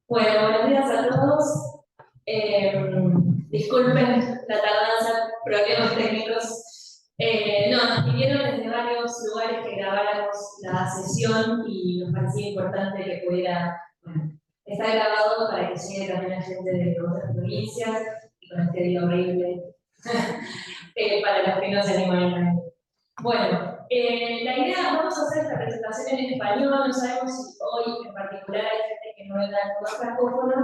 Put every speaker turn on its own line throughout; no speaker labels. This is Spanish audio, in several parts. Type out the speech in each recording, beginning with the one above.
Bueno, buenos días a todos. Disculpen la tardanza, problemas técnicos. Nos pidieron desde varios lugares que grabáramos la sesión y nos parecía importante que pudiera estar grabado para que llegue también a gente de otras provincias y con este día horrible para los que no se animan a venir. Bueno, la idea, vamos a hacer esta presentación en español, no sabemos si hoy en particular hay gente que no venga con francófono,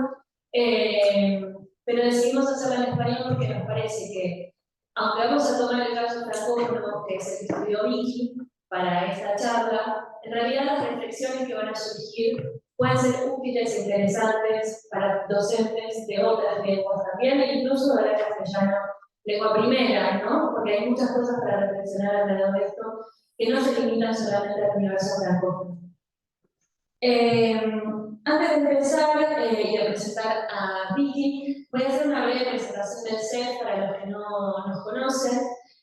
pero decidimos hacerla en español porque nos parece que, aunque vamos a tomar el caso francófono, que es el que estudió Vicky para esta charla, en realidad las reflexiones que van a surgir pueden ser útiles e interesantes para docentes de otras lenguas también, e incluso de la castellana lengua primera, ¿no? Porque hay muchas cosas para reflexionar alrededor de esto que no se limitan solamente al universo francófono. Antes de empezar y de presentar a Vicky, voy a hacer una breve presentación del CEF para los que no nos conocen.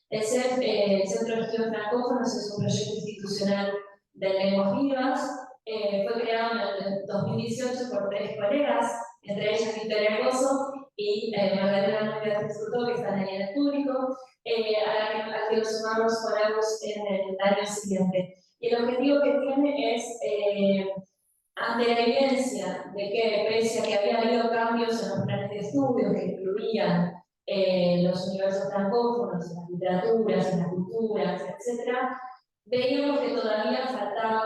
El CEF, el Centro de Estudios Francófonos, es un proyecto institucional de lenguas vivas. Fue creado en el 2018 por 3 colegas, entre ellas Victoria Gozo y Magdalena Núñez Furtó, que están ahí en el público, a la que nos sumamos con ambos en el año siguiente. Y el objetivo que tiene es, ante la evidencia de que, pese a que había habido cambios en los planes de estudio que incluían los universos francófonos, las literaturas, las culturas, etc., veíamos que todavía faltaba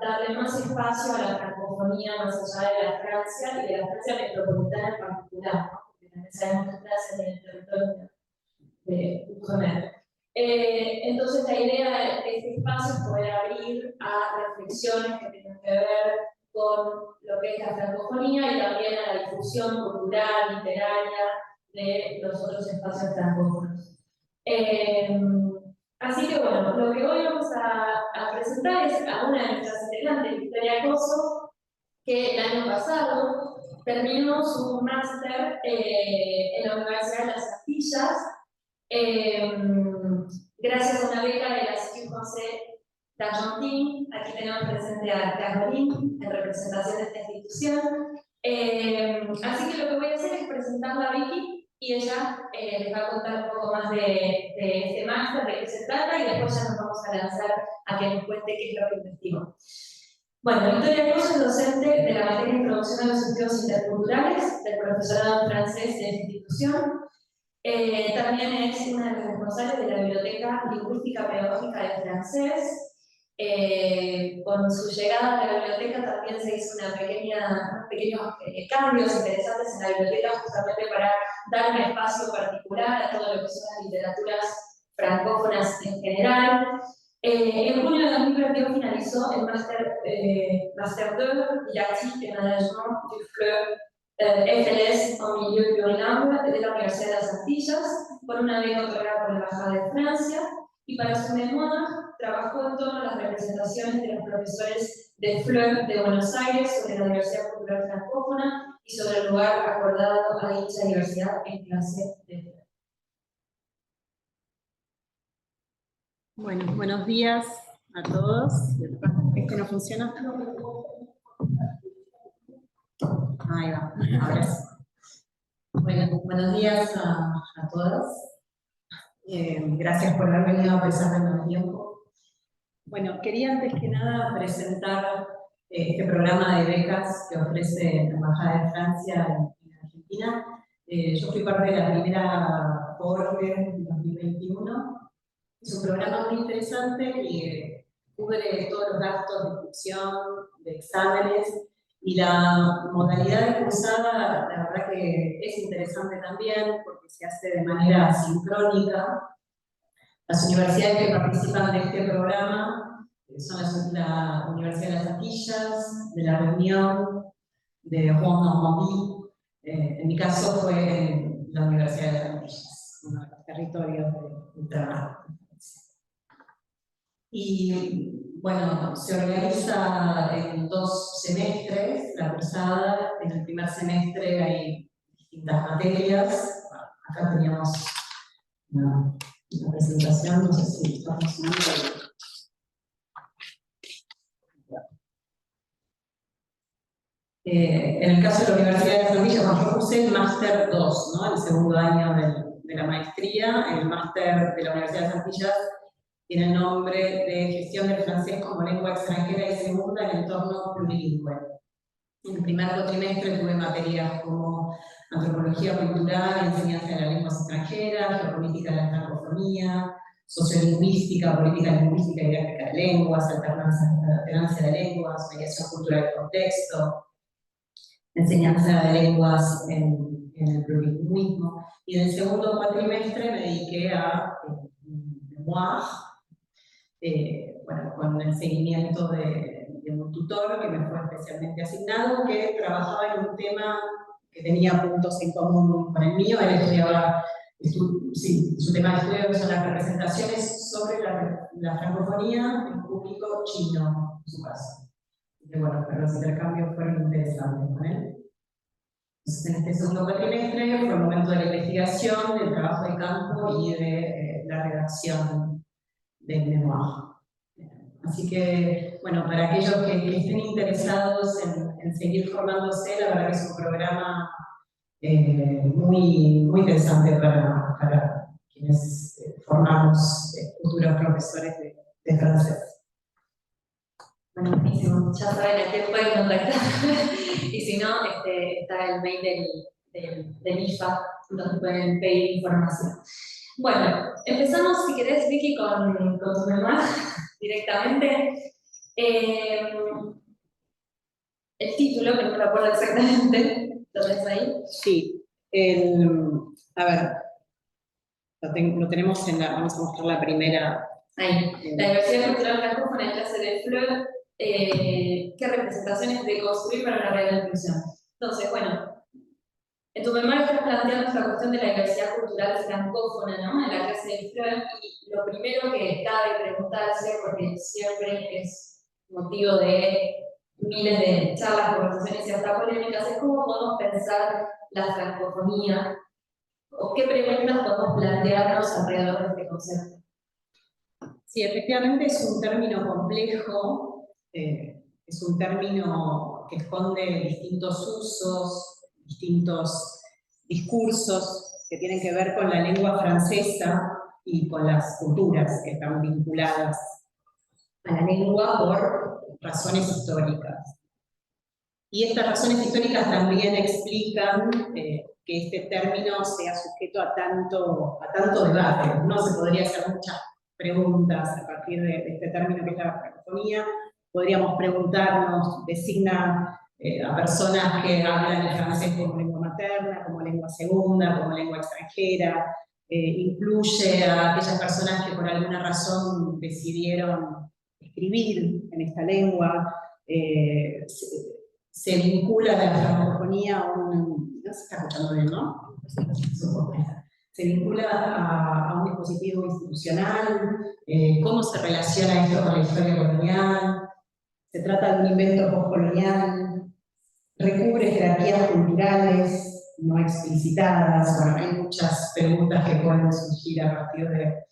darle más espacio a la francofonía más allá de la Francia y de la Francia metropolitana en particular, ¿no? Porque también sabemos que Francia tiene el territorio de Outre-mer. Entonces la idea de este espacio es poder abrir a reflexiones que tienen que ver con lo que es la francofonía y también a la difusión cultural, literaria de los otros espacios francófonos. Así que bueno, lo que hoy vamos a presentar es a una de nuestras integrantes, Victoria Gozo, que el año pasado terminó su máster en la Universidad de las Antillas, gracias a una beca de la Institut Français d'Argentine. Aquí tenemos presente a Caroline en representación de esta institución. Así que lo que voy a hacer es presentarla a Vicky y ella les va a contar un poco más de este máster, de qué se trata, y después ya nos vamos a lanzar a que nos cuente qué es lo que investigó. Bueno, Victoria Gozo es docente de la materia de Introducción a los Estudios Interculturales del profesorado en francés de esta institución. También es una de las responsables de la Biblioteca Lingüística Pedagógica de Francés. Con su llegada a la biblioteca también se hizo unos pequeños cambios interesantes en la biblioteca, justamente para dar un espacio particular a todo lo que son las literaturas francófonas en general. En junio de 2021 finalizó el Master 2 Didactique et Management du FLE FLS en Milieu Plurilingue de la Universidad de las Antillas, con una beca otorgada por la Embajada de Francia, y para su memoria trabajó en torno a las representaciones de los profesores de FLE de Buenos Aires sobre la diversidad cultural francófona y sobre el lugar acordado a dicha diversidad en clase de FLE.
Bueno, buenos días a todos. ¿Este no funciona? Ahí va, ahora sí. Bueno, buenos días a todos. Gracias por haber venido a pesar de nuestro tiempo. Bueno, quería antes que nada presentar este programa de becas que ofrece la Embajada de Francia en Argentina. Yo fui parte de la primera cohorte en 2021. Es un programa muy interesante que cubre todos los gastos de inscripción, de exámenes, y la modalidad de cursada, la verdad que es interesante también porque se hace de manera sincrónica. Las universidades que participan de este programa son la Universidad de las Antillas, de La Reunión, de Rouen-Normandie. En mi caso fue la Universidad de las Antillas, uno de los territorios del trabajo. Y bueno, se organiza en 2 semestres, la cursada. En el primer semestre hay distintas materias. Acá teníamos una presentación, no sé si está funcionando. En el caso de la Universidad de las Antillas, bueno, yo cursé el máster 2, ¿no? El segundo año de la maestría. El máster de la Universidad de las Antillas tiene el nombre de Gestión del francés como lengua extranjera y segunda en entorno plurilingüe. En el primer cuatrimestre tuve materias como antropología cultural, enseñanza de las lenguas extranjeras, geopolítica de la francofonía, sociolingüística, política lingüística y didáctica de lenguas, alternancia de lenguas, mediación cultural de contexto, enseñanza de lenguas en el plurilingüismo. Y en el segundo cuatrimestre me dediqué a memoir, bueno, con el seguimiento de un tutor que me fue especialmente asignado, que trabajaba en un tema que tenía puntos en común con el mío. Él estudiaba, su tema de estudio son las representaciones sobre la francofonía en público chino, en su caso. Y bueno, pero los intercambios fueron interesantes con él. Entonces, en este segundo cuatrimestre fue el momento de la investigación, del trabajo de campo y de la redacción del memoir. Así que, bueno, para aquellos que estén interesados en seguir formándose, la verdad que es un programa muy, muy interesante para quienes formamos futuros profesores de francés.
Bueno, buenísimo. Ya saben a qué pueden contactar. Y si no, está el mail del IFA, donde pueden pedir información. Bueno, empezamos, si querés, Vicky, con tu memoir directamente. El título, que no me lo acuerdo exactamente, ¿lo tenés ahí?
Sí. A ver, lo tenemos vamos a mostrar la primera.
Ahí. La diversidad cultural francófona en clase de Fleur, ¿qué representaciones de construir para una real inclusión? Entonces, bueno, en tu memoria estás planteando esta cuestión de la diversidad cultural francófona, ¿no? En la clase de Fleur, y lo primero que cabe preguntarse, porque siempre es motivo de miles de charlas, conversaciones y hasta polémicas, es cómo podemos pensar la francofonía, o qué preguntas podemos plantearnos alrededor de este concepto.
Sí, efectivamente es un término complejo, es un término que esconde distintos usos, distintos discursos que tienen que ver con la lengua francesa y con las culturas que están vinculadas a la lengua por razones históricas. Y estas razones históricas también explican que este término sea sujeto a tanto debate. No se podría hacer muchas preguntas a partir de este término que es la francofonía. Podríamos preguntarnos, designa a personas que hablan el francés como lengua materna, como lengua segunda, como lengua extranjera, incluye a aquellas personas que por alguna razón decidieron escribir en esta lengua, se vincula la francofonía a un... No se está escuchando bien, ¿no? Se vincula a un dispositivo institucional, cómo se relaciona esto con la historia colonial, se trata de un invento postcolonial, recubre jerarquías culturales no explicitadas. Bueno, hay muchas preguntas que pueden surgir a partir de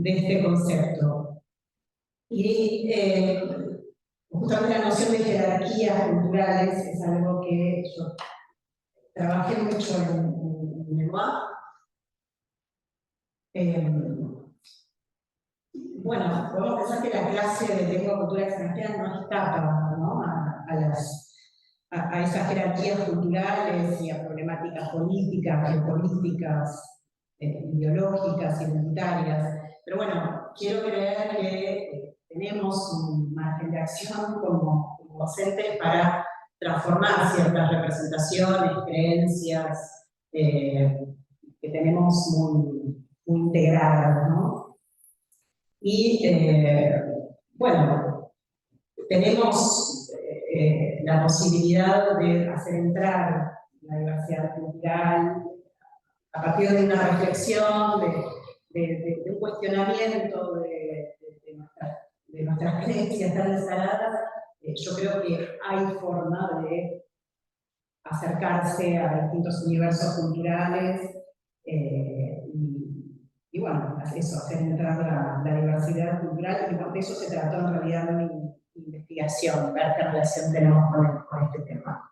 este concepto. Y justamente la noción de jerarquías culturales es algo que yo trabajé mucho en mi memoir. Bueno, podemos pensar que la clase de lengua cultura extranjera no escapa, ¿no? a esas jerarquías culturales y a problemáticas políticas, geopolíticas, ideológicas, identitarias. Pero bueno, quiero creer que tenemos un margen de acción como docentes para transformar ciertas representaciones, creencias que tenemos muy integradas, ¿no? Y bueno, tenemos la posibilidad de hacer entrar la diversidad cultural a partir de una reflexión, de un cuestionamiento de nuestras creencias tan instaladas. Yo creo que hay forma de acercarse a distintos universos culturales y bueno, eso, hacer entrar la diversidad cultural, y de eso se trató en realidad mi investigación, ver qué relación tenemos con este tema.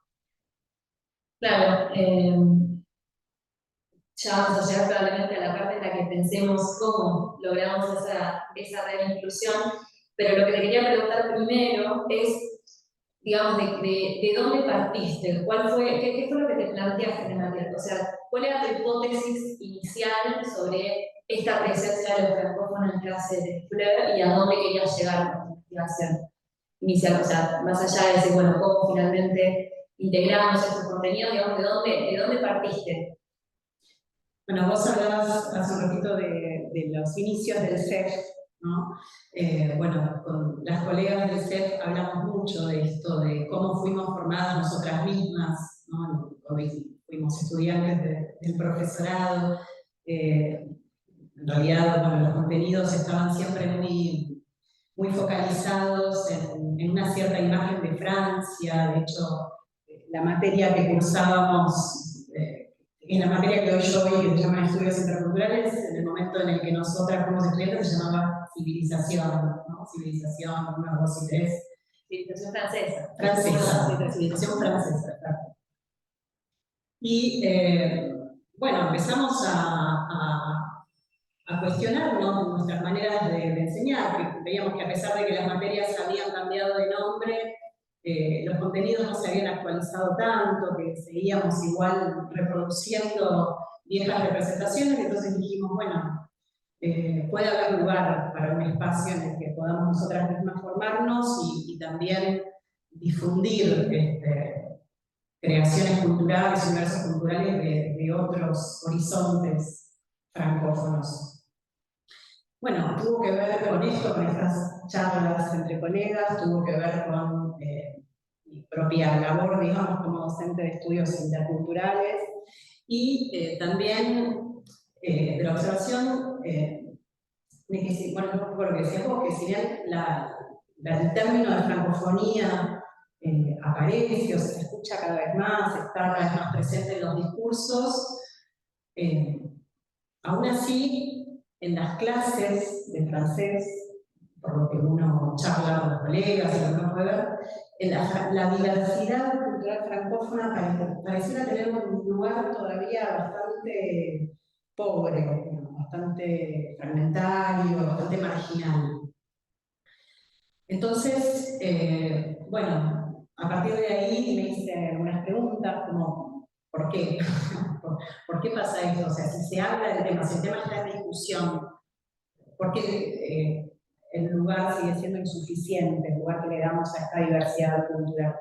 Claro, ya vamos a llegar probablemente a la parte en la que pensemos cómo logramos esa real inclusión, pero lo que te quería preguntar primero es, digamos, de dónde partiste, qué fue lo que te planteaste en la materia, o sea, cuál era tu hipótesis inicial sobre esta presencia de los francófonos en clase de Fleur y a dónde querías llegar con tu investigación inicial, o sea, más allá de decir, bueno, cómo finalmente integramos estos contenidos, digamos, de dónde partiste.
Bueno, vos hablabas hace un ratito de los inicios del CEF, ¿no? Bueno, con las colegas del CEF hablamos mucho de esto, de cómo fuimos formadas nosotras mismas, ¿no? Hoy fuimos estudiantes del profesorado. En realidad, bueno, los contenidos estaban siempre muy focalizados en una cierta imagen de Francia. De hecho, la materia que cursábamos, en la materia que hoy yo doy, que se llama Estudios Interculturales, en el momento en el que nosotras fuimos estudiantes se llamaba Civilización, ¿no? Civilización 1, 2 y 3.
Civilización francesa.
Francesa, civilización francesa, exacto. Y bueno, empezamos a cuestionarnos nuestras maneras de enseñar, que veíamos que a pesar de que las materias habían cambiado de nombre, los contenidos no se habían actualizado tanto, que seguíamos igual reproduciendo viejas representaciones, entonces dijimos, bueno, puede haber lugar para un espacio en el que podamos nosotras mismas formarnos y también difundir creaciones culturales, universos culturales de otros horizontes francófonos. Bueno, tuvo que ver con esto, con estas charlas entre colegas, tuvo que ver con mi propia labor, digamos, como docente de estudios interculturales y también de la observación de que, bueno, un poco lo que decías vos, que si bien el término de francofonía aparece o se escucha cada vez más, está cada vez más presente en los discursos, aún así, en las clases de francés, por lo que uno charla con los colegas y lo que uno puede ver, la diversidad cultural francófona pareciera tener un lugar todavía bastante pobre, bastante fragmentario, bastante marginal. Entonces, bueno, a partir de ahí me hice algunas preguntas como, ¿por qué? ¿Por qué pasa esto? O sea, si se habla del tema, si el tema está en discusión, ¿por qué el lugar sigue siendo insuficiente, el lugar que le damos a esta diversidad cultural?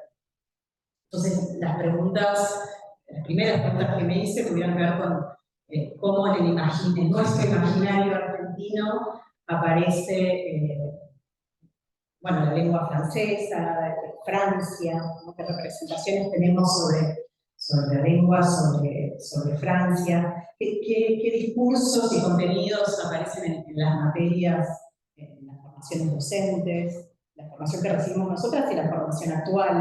Entonces, las primeras preguntas que me hice tuvieron que ver con cómo en nuestro imaginario argentino aparece bueno, la lengua francesa, Francia, ¿no? ¿Qué representaciones tenemos sobre la lengua, sobre Francia? ¿Qué discursos y contenidos aparecen en las materias, en las formaciones docentes, la formación que recibimos nosotras y la formación actual?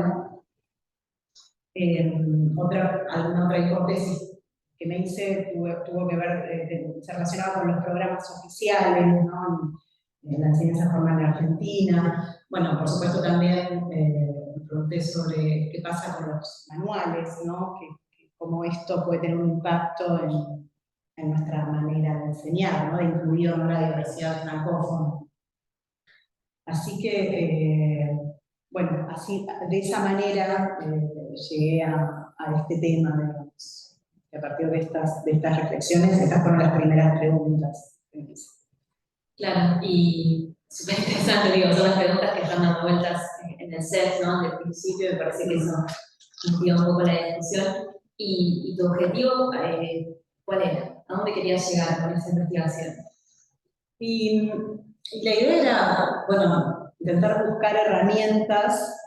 Alguna otra hipótesis que me hice tuvo que ver, se relacionaba con los programas oficiales, ¿no? En la enseñanza formal en Argentina. Bueno, por supuesto también me pregunté sobre qué pasa con los manuales, ¿no? Cómo esto puede tener un impacto en nuestra manera de enseñar, ¿no? De incluir o no la diversidad francófona. Así que, bueno, así, de esa manera llegué a este tema, digamos. Y a partir de estas reflexiones, estas fueron las primeras preguntas que me hice.
Claro, y súper interesante, digo, son las preguntas que están dando vueltas en el set, ¿no? Del principio, me parece que eso motiva un poco la discusión. ¿Y tu objetivo cuál era? ¿A dónde querías llegar con esa investigación?
Y la idea era, bueno, intentar buscar herramientas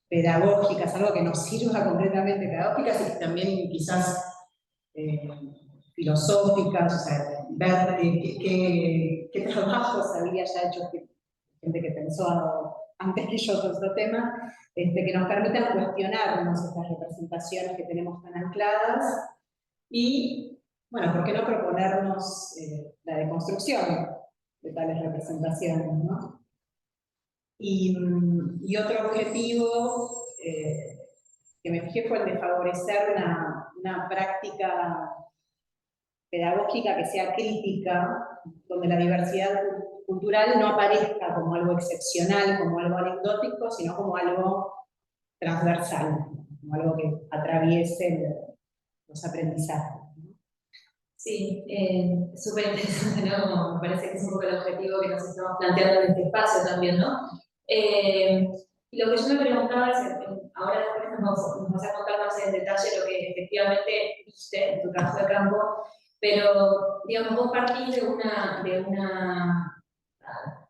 pedagógicas, algo que nos sirva completamente pedagógicas y también quizás filosóficas, o sea, ver qué trabajos había ya hecho gente que pensó antes que yo todo este tema, que nos permitan cuestionarnos estas representaciones que tenemos tan ancladas y, bueno, ¿por qué no proponernos la deconstrucción de tales representaciones, ¿no? Y otro objetivo que me fijé fue el de favorecer una práctica pedagógica que sea crítica, donde la diversidad cultural no aparezca como algo excepcional, como algo anecdótico, sino como algo transversal, como algo que atraviese los aprendizajes.
Sí, súper interesante, ¿no? Como me parece que es un poco el objetivo que nos estamos planteando en este espacio también, ¿no? Y lo que yo me preguntaba es, ahora después nos vas a contar más en detalle lo que efectivamente viste en tu trabajo de campo, pero, digamos, vos partís de una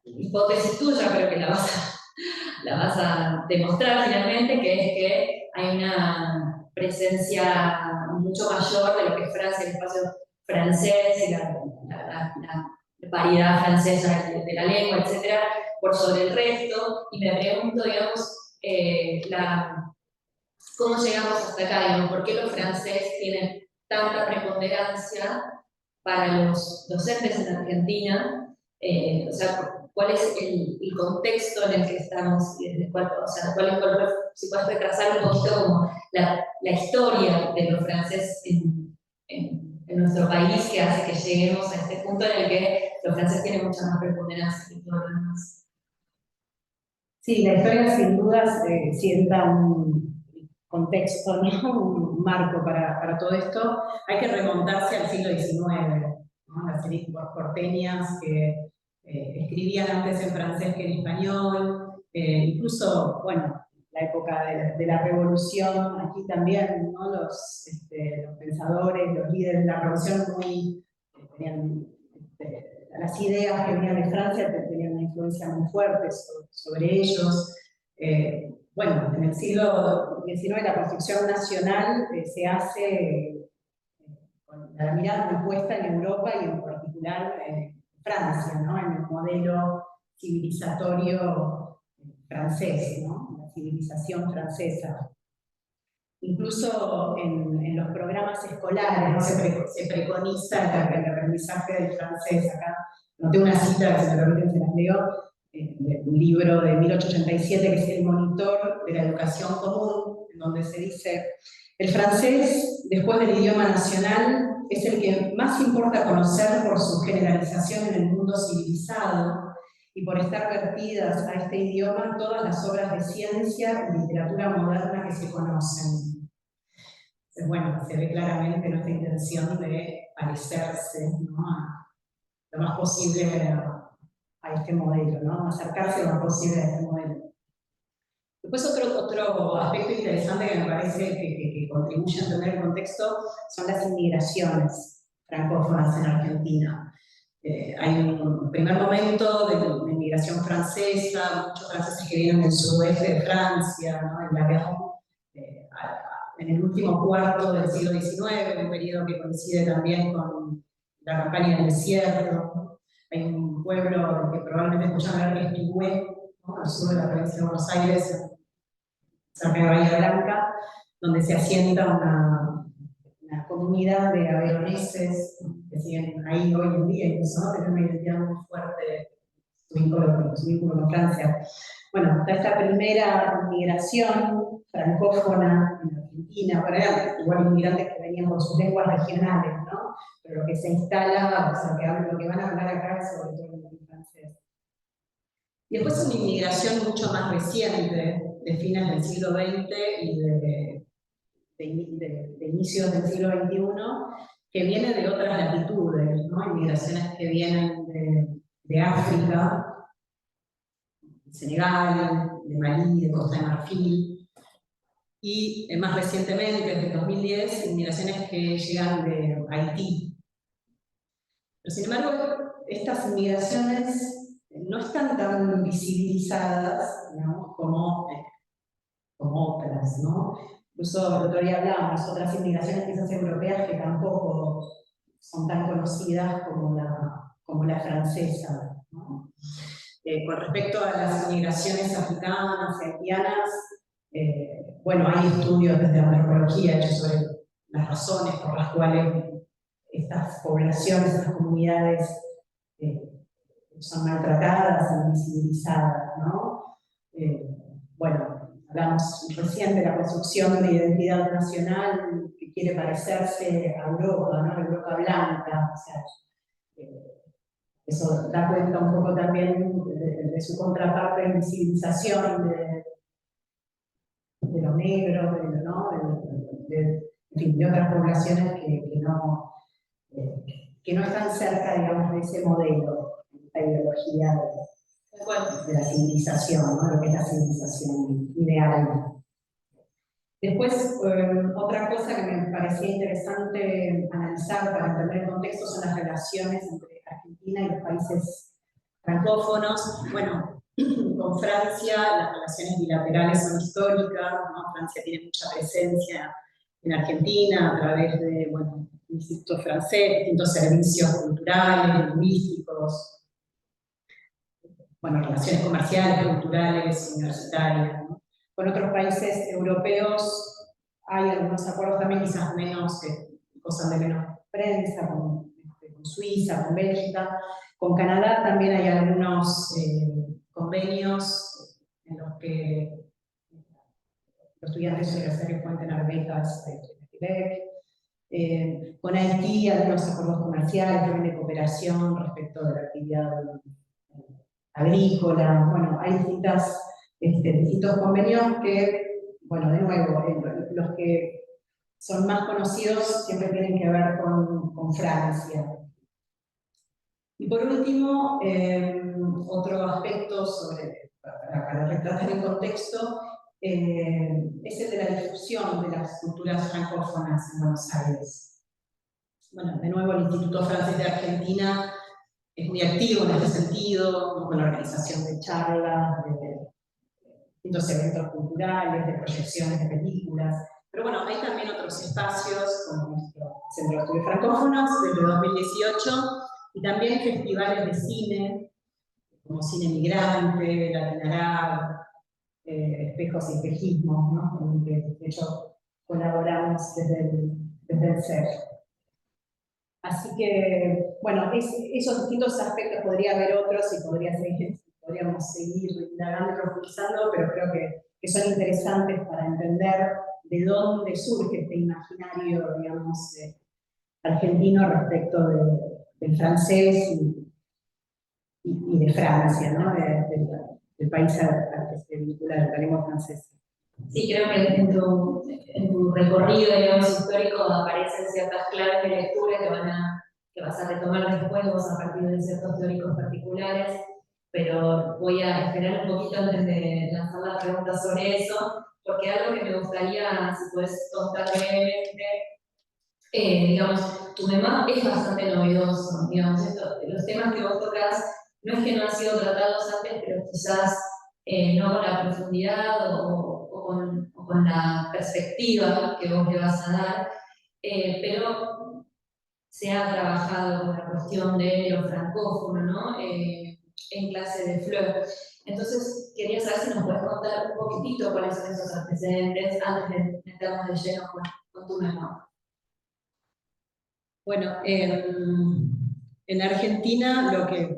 hipótesis tuya, pero que la vas a demostrar finalmente, que es que hay una presencia mucho mayor de lo que es Francia, el espacio francés y la variedad francesa de la lengua, etcétera, por sobre el resto, y me pregunto, digamos, cómo llegamos hasta acá, digamos, por qué los franceses tienen tanta preponderancia para los docentes en Argentina, o sea, cuál es el contexto en el que estamos, y desde cuál, o sea, si puedes retrasar un poquito como la historia de los franceses en nuestro país, que hace que lleguemos a este punto en el que los franceses tienen mucha más preponderancia que todos los demás.
Sí, la historia sin dudas sienta un contexto, ¿no? Un marco para todo esto. Hay que remontarse al siglo XIX, ¿no? Las élites porteñas que escribían antes en francés que en español, incluso, bueno, la época de la revolución, aquí también, ¿no? Los pensadores, los líderes de la revolución tenían las ideas que venían de Francia tenían una influencia muy fuerte sobre ellos. Bueno, en el siglo XIX la construcción nacional se hace con la mirada muy puesta en Europa y en particular en Francia, ¿no? En el modelo civilizatorio francés, ¿no? La civilización francesa. Incluso en los programas escolares, ¿no? se preconiza el aprendizaje del francés. Acá noté una cita, que si me permiten se las leo, de un libro de 1887 que es El Monitor de la Educación Común, en donde se dice: el francés, después del idioma nacional, es el que más importa conocer por su generalización en el mundo civilizado y por estar vertidas a este idioma todas las obras de ciencia y literatura moderna que se conocen. Bueno, se ve claramente nuestra intención de parecerse, ¿no? Lo más posible a este modelo, ¿no? Acercarse lo más posible a este modelo. Después otro aspecto interesante que me parece que contribuye a entender el contexto son las inmigraciones francófonas en Argentina. Hay un primer momento de inmigración francesa, muchos franceses que vienen del sudoeste de Francia, ¿no? En la guerra, en el último cuarto del siglo XIX, un periodo que coincide también con la campaña del desierto. Hay un pueblo que probablemente escuchan hablar, que es Pigüé, ¿no? Al sur de la provincia de Buenos Aires, cerca de Bahía Blanca, donde se asienta una comunidad de averoneses que siguen ahí hoy en día, incluso, ¿no? Tienen una identidad muy fuerte, su vínculo con Francia. Bueno, está esta primera migración francófona en Argentina, bueno, eran igual inmigrantes que venían por sus lenguas regionales, ¿no? Pero lo que se instala, o sea, lo que van a hablar acá es sobre todo el francés. Y después una inmigración mucho más reciente, de fines del siglo XX y de inicios del siglo XXI, que viene de otras latitudes, ¿no? Inmigraciones que vienen de África, de Senegal, de Malí, de Costa de Marfil, y más recientemente, desde 2010, inmigraciones que llegan de Haití. Pero sin embargo, estas inmigraciones no están tan visibilizadas, digamos, como otras, ¿no? Incluso el otro día hablábamos de otras inmigraciones quizás europeas que tampoco son tan conocidas como la francesa, ¿no? Con respecto a las inmigraciones africanas y haitianas, bueno, hay estudios desde la antropología hechos sobre las razones por las cuales estas poblaciones, estas comunidades son maltratadas, invisibilizadas, ¿no? Bueno, hablamos recién de la construcción de una identidad nacional que quiere parecerse a Europa, ¿no? Europa blanca, o sea, eso da cuenta un poco también de su contraparte en civilización de los negros, ¿no? En fin, de otras poblaciones que no están cerca, digamos, de ese modelo, la ideología de la civilización, ¿no? Lo que es la civilización ideal. Después, otra cosa que me parecía interesante analizar para entender el contexto son las relaciones entre Argentina y los países francófonos. Bueno, con Francia las relaciones bilaterales son históricas, ¿no? Francia tiene mucha presencia en Argentina a través de, bueno, el Instituto Francés, distintos servicios culturales, lingüísticos, bueno, relaciones comerciales, culturales, universitarias, ¿no? Con otros países europeos hay algunos acuerdos también, quizás menos, cosas de menos prensa, con Suiza, con Bélgica. Con Canadá también hay algunos convenios en los que los estudiantes universitarios pueden tener becas de Quebec. Con Haití hay algunos acuerdos comerciales también de cooperación respecto de la actividad agrícola. Bueno, hay distintos convenios que, bueno, de nuevo, los que son más conocidos siempre tienen que ver con Francia. Y por último, otro aspecto para retratar el contexto es el de la difusión de las culturas francófonas en Buenos Aires. Bueno, de nuevo el Instituto Francés de Argentina es muy activo en ese sentido, con la organización de charlas, de distintos eventos culturales, de proyecciones de películas. Pero bueno, hay también otros espacios, como nuestro Centro de Estudios Francófonos, desde 2018, y también festivales de cine, como Cine Migrante, Latinarab, Espejos y Espejismos, ¿no? Con el que de hecho colaboramos desde el CEF. Así que, bueno, esos distintos aspectos podría haber otros y podríamos seguir indagando y profundizando, pero creo que son interesantes para entender de dónde surge este imaginario, digamos, argentino respecto del francés y de Francia, ¿no? Del país al que se vincula la lengua francesa.
Sí, creo que en tu recorrido, digamos, histórico aparecen ciertas claves de lectura que vas a retomar después vos a partir de ciertos teóricos particulares, pero voy a esperar un poquito antes de lanzar las preguntas sobre eso, porque algo que me gustaría, si puedes contar brevemente, digamos, tu tema es bastante novedoso, digamos, los temas que vos tocas no es que no han sido tratados antes, pero quizás no con la profundidad o con la perspectiva que vos le vas a dar, pero se ha trabajado con la cuestión de lo francófono, ¿no? En clase de FLE. Entonces, quería saber si nos puedes contar un poquitito cuáles son esos antecedentes antes de meternos de lleno con tu memoria.
Bueno, en Argentina lo que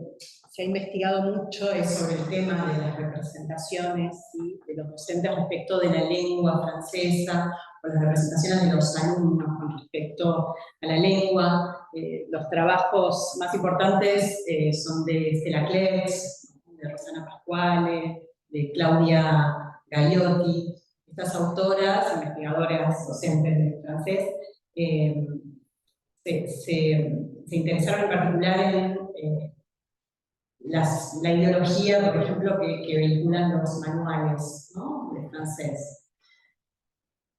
se ha investigado mucho es sobre el tema de las representaciones, ¿sí? De los docentes respecto de la lengua francesa, o las representaciones de los alumnos con respecto a la lengua. Los trabajos más importantes son de Estela Clercs, de Rosana Pasquale, de Claudia Gagliotti. Estas autoras, investigadoras docentes de francés, se interesaron en particular en la ideología, por ejemplo, que vehiculan los manuales, ¿no? De francés.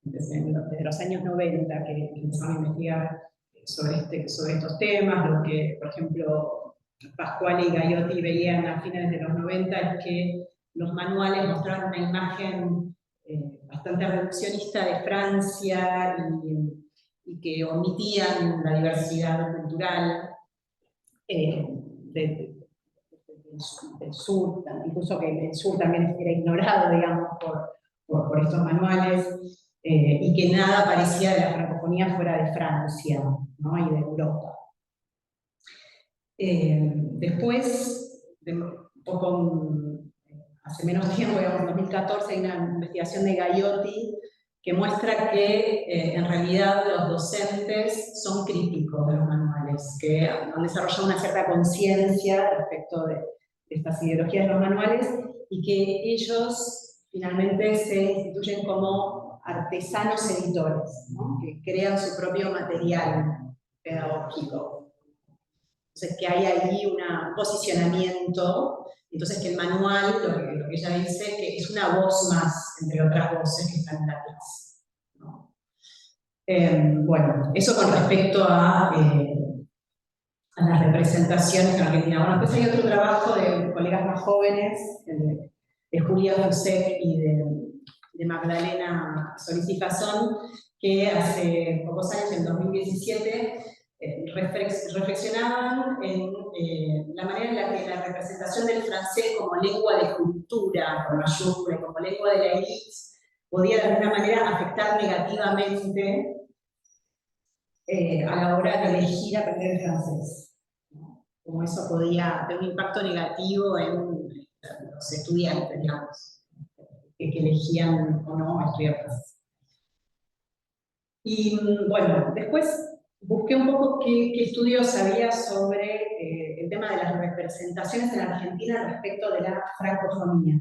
Desde los años 90 que empezaron a investigar sobre estos temas. Lo que, por ejemplo, Pasquale y Gagliotti veían a fines de los 90 es que los manuales mostraban una imagen bastante reduccionista de Francia y que omitían la diversidad cultural del sur, incluso que el sur también era ignorado, digamos, por estos manuales, y que nada parecía de la francofonía fuera de Francia, ¿no? Y de Europa. Después, un poco hace menos tiempo, digamos, en 2014, hay una investigación de Gaiotti que muestra que en realidad los docentes son críticos de los manuales, que han desarrollado una cierta conciencia respecto de estas ideologías de los manuales y que ellos finalmente se instituyen como artesanos editores, ¿no? Que crean su propio material pedagógico. Entonces que hay ahí un posicionamiento, entonces que el manual, lo que ella dice, que es una voz más, entre otras voces que están en la clase, ¿no? Bueno, eso con respecto a las representaciones en Argentina. Bueno, después hay otro trabajo de colegas más jóvenes, de Julia Fusek y de Magdalena Solís y Fasón, que hace pocos años, en 2017, reflexionaban en la manera en la que la representación del francés como lengua de cultura, con mayúscula, como lengua de la élite, podía de alguna manera afectar negativamente a la hora de elegir aprender el francés, ¿no? Como eso podía tener un impacto negativo en los estudiantes, digamos, que elegían o no estudiar francés. Y bueno, después busqué un poco qué estudios había sobre el tema de las representaciones en Argentina respecto de la francofonía.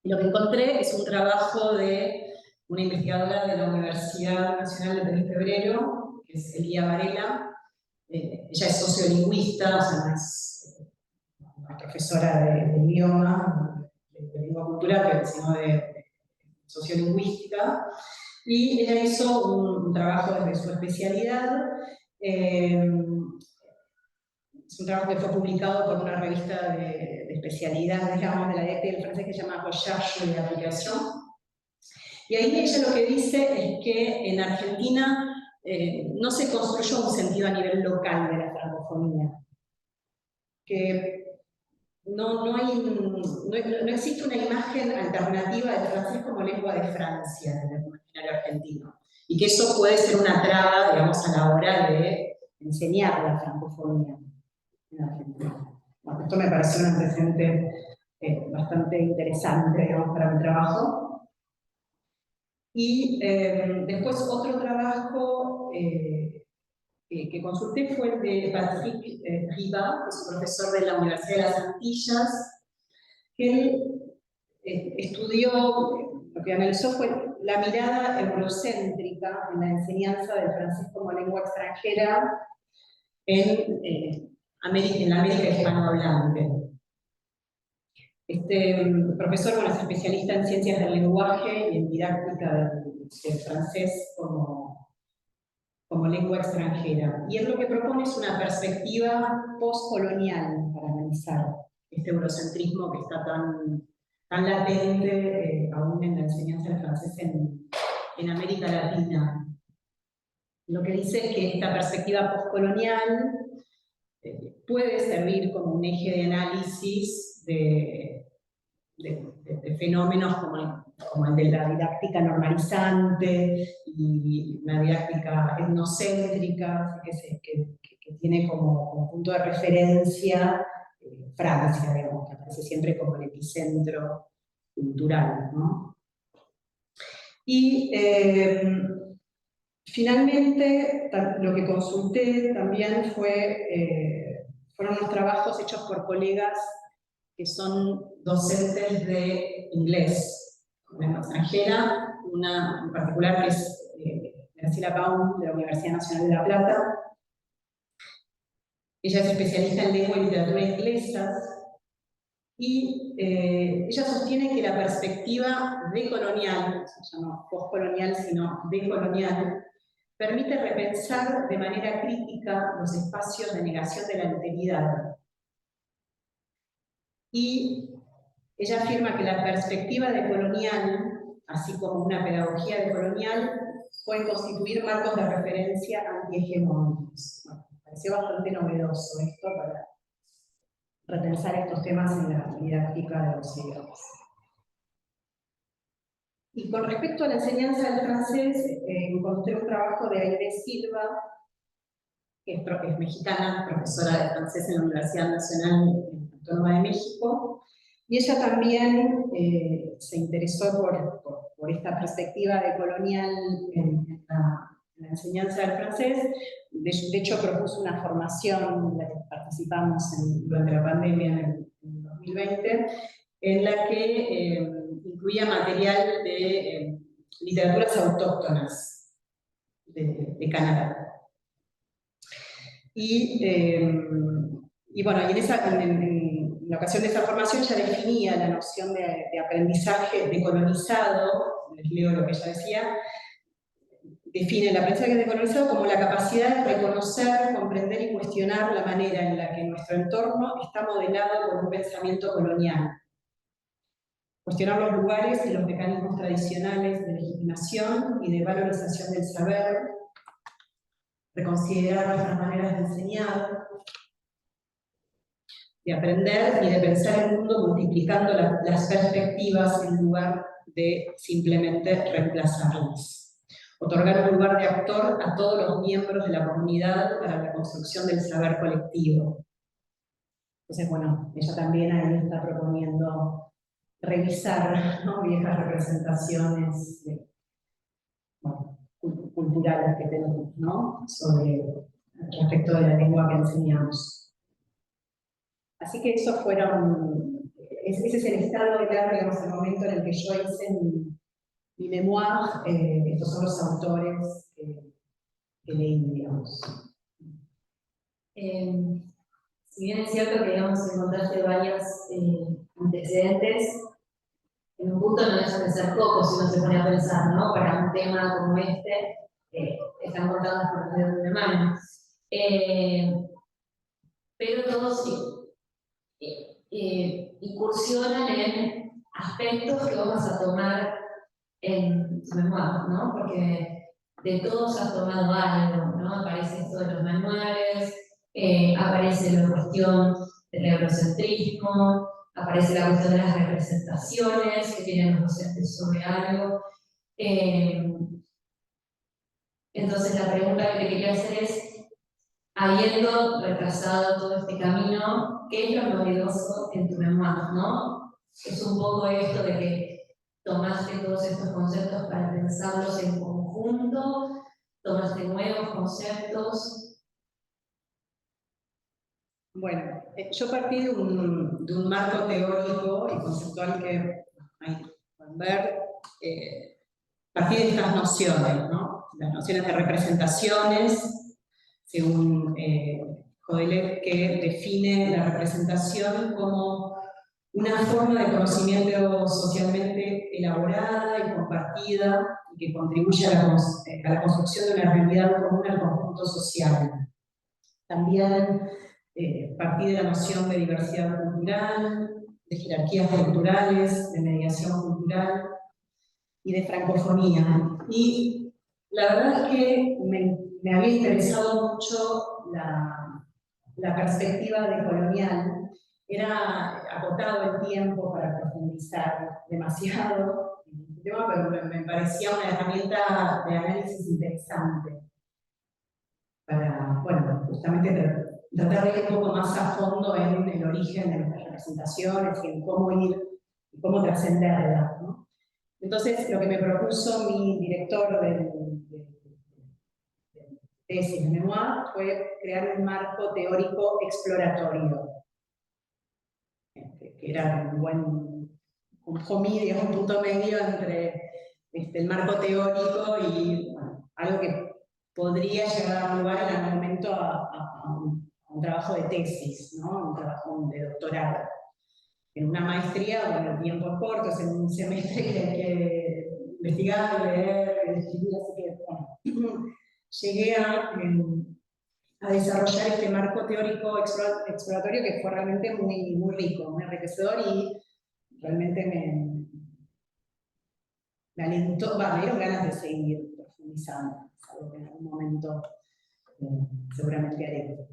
Y lo que encontré es un trabajo de una investigadora de la Universidad Nacional de 3 de Febrero, que es Elía Varela. Ella es sociolingüista, o sea, no es profesora de idioma, de lengua cultural, sino de sociolingüística. Y ella hizo un trabajo desde su especialidad. Es un trabajo que fue publicado por una revista de especialidad, digamos, de la didáctica del francés, que se llama Recherche de Aplicación. Y ahí ella lo que dice es que en Argentina no se construyó un sentido a nivel local de la francofonía, que no existe una imagen alternativa del francés como lengua de Francia en el imaginario argentino, y que eso puede ser una traba, digamos, a la hora de enseñar la francofonía en Argentina. Bueno, esto me pareció un antecedente bastante interesante, digamos, para mi trabajo. Y después otro trabajo que consulté fue el de Patrick Riva, que es un profesor de la Universidad de las Antillas, que él estudió, lo que analizó fue la mirada eurocéntrica en la enseñanza del francés como lengua extranjera en la América hispanohablante. Este profesor, bueno, es especialista en ciencias del lenguaje y en didáctica del francés como lengua extranjera. Y él lo que propone es una perspectiva postcolonial para analizar este eurocentrismo que está tan latente aún en la enseñanza del francés en América Latina. Lo que dice es que esta perspectiva postcolonial puede servir como un eje de análisis de fenómenos como el de la didáctica normalizante y la didáctica etnocéntrica, que tiene como punto de referencia Francia, digamos, que aparece siempre como el epicentro cultural, ¿no? Y finalmente, lo que consulté también fueron los trabajos hechos por colegas que son docentes de inglés, lengua extranjera, una en particular que es Graciela Baum, de la Universidad Nacional de La Plata. Ella es especialista en lengua y literatura inglesas, y ella sostiene que la perspectiva decolonial, no se llama postcolonial, sino decolonial, permite repensar de manera crítica los espacios de negación de la alteridad. Y ella afirma que la perspectiva decolonial, así como una pedagogía decolonial, pueden constituir marcos de referencia antihegemónicos. Bueno, me pareció bastante novedoso esto para repensar estos temas en la didáctica de los idiomas. Y con respecto a la enseñanza del francés, encontré un trabajo de Aide Silva, que es mexicana, profesora de francés en la Universidad Nacional Autónoma de México, Y ella también se interesó por esta perspectiva de colonial en la enseñanza del francés. De hecho, propuso una formación en la que participamos durante la pandemia en el 2020, en la que incluía material de literaturas autóctonas de Canadá. Y bueno, y en la ocasión de esa formación ella definía la noción de aprendizaje decolonizado, les leo lo que ella decía, define el aprendizaje decolonizado como la capacidad de reconocer, comprender y cuestionar la manera en la que nuestro entorno está modelado por un pensamiento colonial. Cuestionar los lugares y los mecanismos tradicionales de legitimación y de valorización del saber, reconsiderar nuestras maneras de enseñar, de aprender y de pensar el mundo multiplicando las perspectivas en lugar de simplemente reemplazarlas. Otorgar un lugar de actor a todos los miembros de la comunidad para la construcción del saber colectivo. Entonces, bueno, ella también ahí está proponiendo revisar, ¿no?, viejas representaciones culturales que tenemos, ¿no?, respecto de la lengua que enseñamos. Así que ese es el estado del arte, digamos, el momento en el que yo hice mi memoir. Estos son los autores que leí, digamos.
Si bien es cierto que, digamos, encontraste varios antecedentes, en un punto no dejan de ser pocos si uno se pone a pensar, ¿no? Para un tema como este, están cortados por los dedos de una mano. Pero todos incursionan en aspectos que vamos a tomar en tu memoria, ¿no? Porque de todos has tomado algo, ¿no? Aparece esto de los manuales, aparece la cuestión del eurocentrismo, aparece la cuestión de las representaciones que tienen los docentes sobre algo. Entonces la pregunta que te quería hacer es, habiendo retrasado todo este camino, ¿qué es lo novedoso en tu memoria, no? Es un poco esto de que tomaste todos estos conceptos para pensarlos en conjunto, tomaste nuevos conceptos.
Bueno, yo partí de un marco teórico y conceptual que ahí pueden ver, partí de estas nociones, ¿no? Las nociones de representaciones, según Jodelet, que define la representación como una forma de conocimiento socialmente elaborada y compartida y que contribuye a la construcción de una realidad común al conjunto social. También partí de la noción de diversidad cultural, de jerarquías culturales, de mediación cultural y de francofonía. Y la verdad es que me había interesado mucho la perspectiva decolonial. Era acotado el tiempo para profundizar demasiado en el tema, pero me parecía una herramienta de análisis interesante para, bueno, justamente tratar de ir un poco más a fondo en el origen de nuestras representaciones y en cómo trascenderlas, ¿no? Entonces, lo que me propuso mi director de tesis de memoir fue crear un marco teórico exploratorio, que era un buen compromiso, un punto medio entre el marco teórico y, bueno, algo que podría llegar a dar lugar en algún momento a un trabajo de tesis, ¿no? Un trabajo de doctorado. En una maestría, bueno, el tiempo es corto, es en un semestre que hay que investigar, leer, escribir, así que, bueno, llegué a desarrollar este marco teórico exploratorio que fue realmente muy, muy rico, muy enriquecedor y realmente me alentó, me dieron ganas de seguir profundizando, es algo que en algún momento seguramente haré.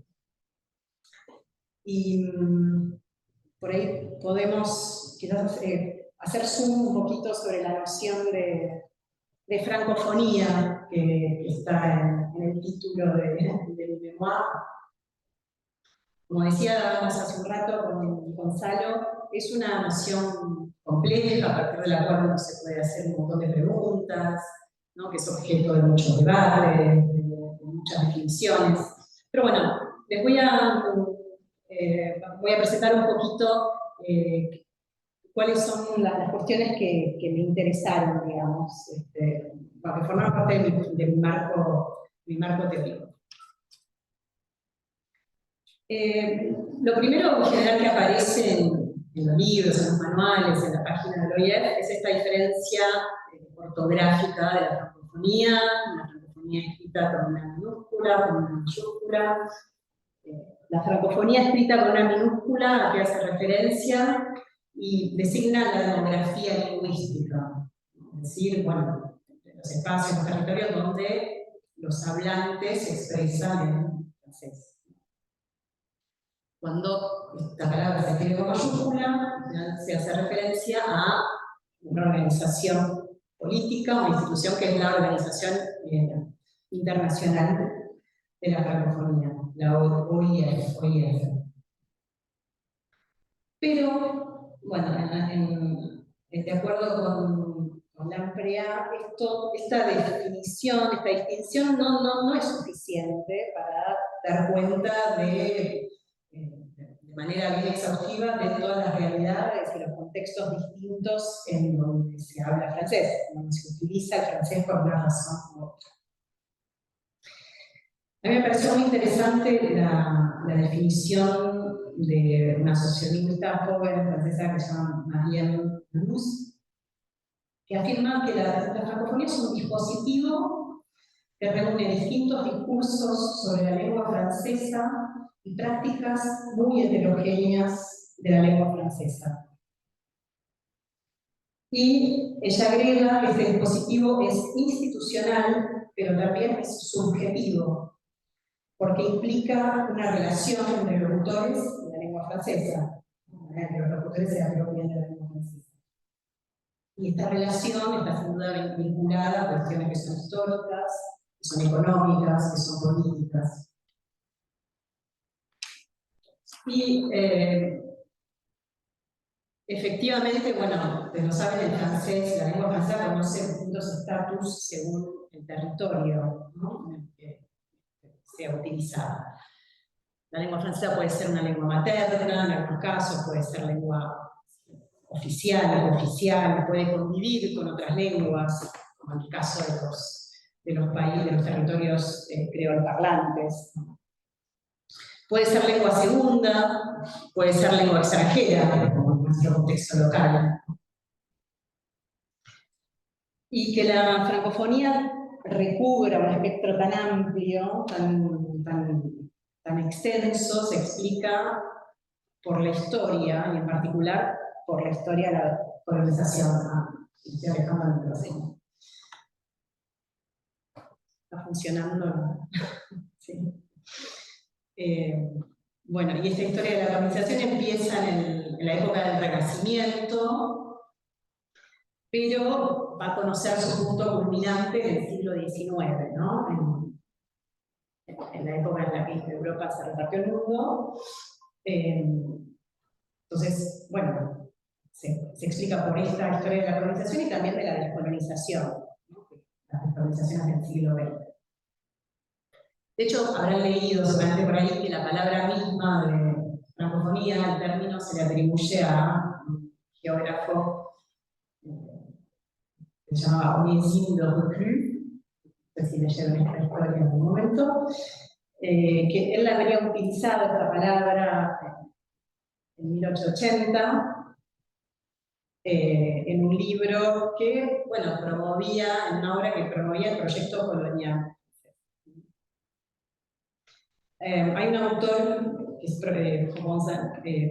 Y por ahí podemos quizás hacer zoom un poquito sobre la noción de francofonía que está en el título de mi memoir. Como decíamos hace un rato con Gonzalo, es una noción compleja, a partir de la cual uno se puede hacer un montón de preguntas, ¿no? Que es objeto de muchos debates, de muchas definiciones. Pero bueno, les voy a presentar un poquito cuáles son las cuestiones que me interesaron, digamos, que formaron parte de mi marco teórico. Lo primero en general que aparece en los libros, en los manuales, en la página del OIF, es esta diferencia ortográfica de la francofonía, una francofonía escrita con una minúscula, con una mayúscula. La francofonía escrita con una minúscula a que hace referencia y designa la demografía lingüística, es decir, bueno, los espacios, los territorios donde los hablantes se expresan en francés. Cuando esta palabra se escribe con mayúscula, se hace referencia a una organización política, una institución que es la Organización Internacional de la Francofonía, la OIF. Pero, bueno, de acuerdo con Lamprea, esta definición, esta distinción no es suficiente para dar cuenta de manera bien exhaustiva de todas las realidades y los contextos distintos en donde se habla francés, en donde se utiliza el francés por una razón u otra. A mí me pareció muy interesante la definición de una sociolingüista joven francesa que se llama Marianne Luz, que afirma que la francofonía es un dispositivo que reúne distintos discursos sobre la lengua francesa y prácticas muy heterogéneas de la lengua francesa. Y ella agrega que este dispositivo es institucional, pero también es subjetivo, porque implica una relación entre los locutores de la lengua francesa, entre los locutores se apropian de la lengua francesa. Y esta relación está sin duda vinculada a cuestiones que son históricas, que son económicas, que son políticas. Y efectivamente, bueno, ustedes lo saben, el francés, la lengua francesa conoce distintos estatus según el territorio, ¿no?, en el que sea utilizada. La lengua francesa puede ser una lengua materna, en algunos casos puede ser lengua oficial, cooficial, puede convivir con otras lenguas, como en el caso de los países, de los territorios creolparlantes. Puede ser lengua segunda, puede ser lengua extranjera, como en nuestro contexto local. Y que la francofonía recubra un espectro tan amplio, tan extenso, se explica por la historia, y en particular por la historia de la colonización. Estoy alejando el micrófono. ¿Está funcionando? Sí. Bueno, y esta historia de la colonización empieza en la época del Renacimiento, pero va a conocer su punto culminante en el siglo XIX, ¿no? En la época en la que Europa se repartió el mundo. Entonces, bueno, se explica por esta historia de la colonización y también de la descolonización, ¿no?, las descolonizaciones del siglo XX. De hecho, habrán leído seguramente por ahí que la palabra misma de francofonía, el término, se le atribuye a un geógrafo que se llamaba Onésime de Reclus, no sé si leyeron esta historia en algún momento, que él habría utilizado esta palabra en 1880, en un libro que, bueno, en una obra que promovía el proyecto colonial. Hay un autor que es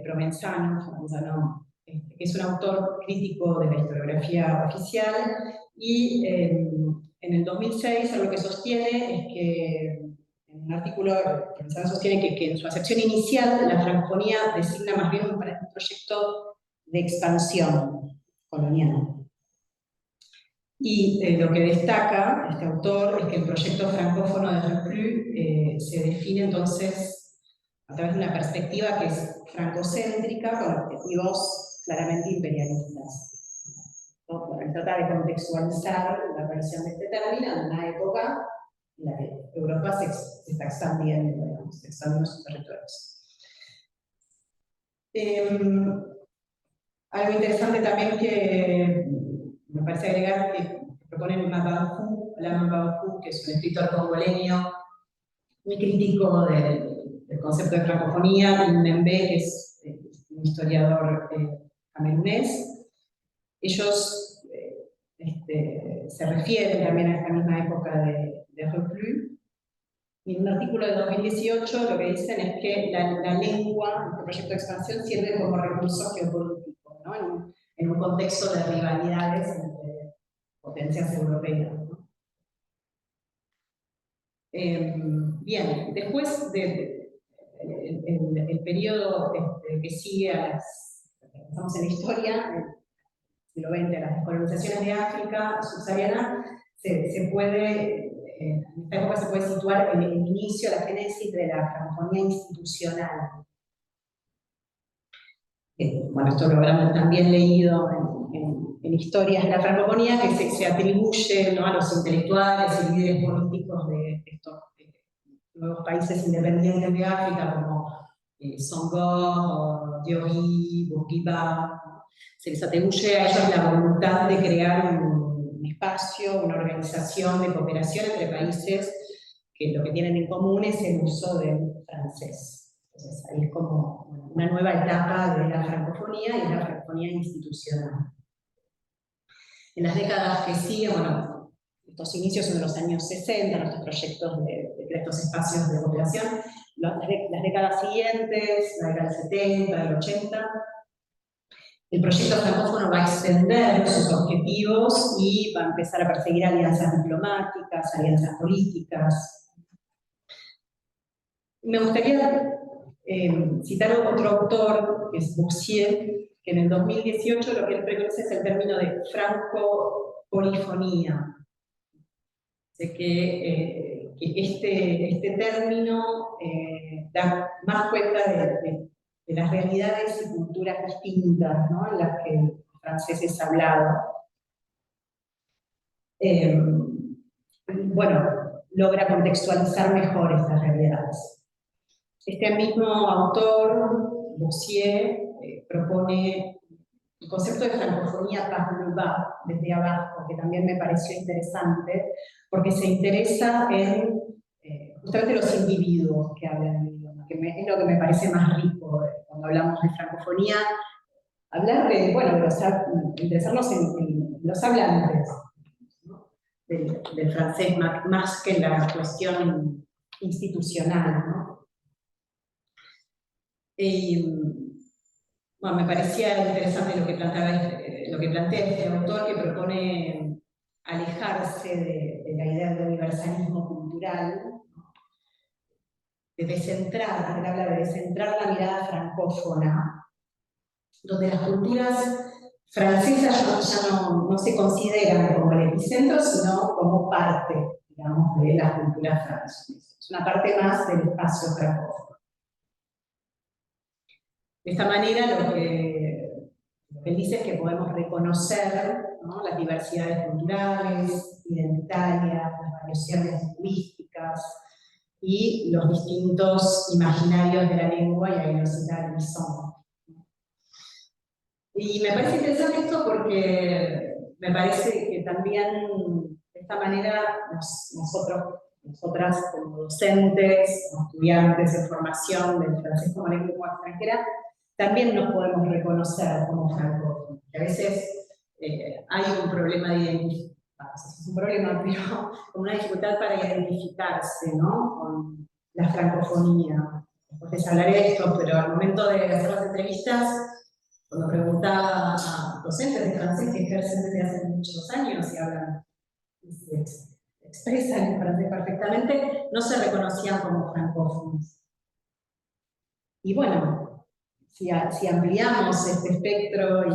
Provenzano, que es un autor crítico de la historiografía oficial, y en el 2006 algo que sostiene es que, en un artículo, Provenzano sostiene que en su acepción inicial la francofonía designa más bien un proyecto de expansión colonial. Y lo que destaca este autor es que el proyecto francófono de Reclus se define entonces a través de una perspectiva que es francocéntrica, con objetivos claramente imperialistas. ¿No? Bueno, trata de contextualizar la aparición de este término en una época en la que Europa se está expandiendo, digamos, se expandiendo sus territorios. Algo interesante también que me parece agregar que propone Mapabou, Alain Mapabou, que es un escritor congoleño muy crítico del concepto de francofonía, y Membe, que es un historiador camerunés. Ellos se refieren también a esta misma época de reflux. Y en un artículo de 2018 lo que dicen es que la lengua, este proyecto de expansión, sirve como recurso geopolítico, ¿no? En un contexto de rivalidades entre potencias europeas, ¿no? Bien, después el periodo que sigue estamos en la historia, el siglo XX, las descolonizaciones de África subsahariana, se puede, en esta época se puede situar en el inicio, la génesis de la francofonía institucional. Bueno, esto lo habrán también leído en historias de la francofonía, que se atribuye, ¿no?, a los intelectuales y líderes políticos de estos nuevos países independientes de África, como Senghor, Diori, Bourguiba. Se les atribuye a ellos la voluntad de crear un espacio, una organización de cooperación entre países que lo que tienen en común es el uso del francés. Entonces ahí es como una nueva etapa de la francofonía y de la francofonía institucional. En las décadas que siguen, bueno, estos inicios son de los años 60, nuestros proyectos de estos espacios de cooperación, las décadas siguientes, la década del 70, del 80, el proyecto francófono va a extender sus objetivos y va a empezar a perseguir alianzas diplomáticas, alianzas políticas. Me gustaría citar otro autor, que es Bouxier, que en el 2018 lo que él preconiza es el término de francopolifonía. Sé que este término da más cuenta de las realidades y culturas distintas, ¿no?, en las que el francés es hablado. Bueno, logra contextualizar mejor estas realidades. Este mismo autor, Bouxier, propone el concepto de francofonía par le bas, desde abajo, que también me pareció interesante, porque se interesa en justamente los individuos que hablan el idioma, que es lo que me parece más rico cuando hablamos de francofonía, hablar de, bueno, interesarnos en los hablantes, ¿no?, del francés, más que la cuestión institucional, ¿no? Bueno, me parecía interesante lo que plantea este autor, que propone alejarse de la idea del universalismo cultural, ¿no?, de descentrar, él habla de descentrar la mirada francófona, donde las culturas francesas ya no se consideran como el epicentro, sino como parte, digamos, de las culturas francesas. Es una parte más del espacio francófono. De esta manera, lo que él dice es que podemos reconocer, ¿no?, las diversidades culturales, identitarias, las variaciones lingüísticas y los distintos imaginarios de la lengua, y ahí lo cita Guizón. Y me parece interesante esto porque me parece que también de esta manera nosotras como docentes, como estudiantes en formación del francés como lengua extranjera, también nos podemos reconocer como francófonos. A veces hay un problema de identificación, es un problema, pero como una dificultad para identificarse, ¿no?, con la francofonía. Después les hablaré de esto, pero al momento de hacer las entrevistas, cuando preguntaba a docentes de francés que ejercen desde hace muchos años y hablan, se expresan en francés perfectamente, no se reconocían como francófonos. Y bueno, si ampliamos este espectro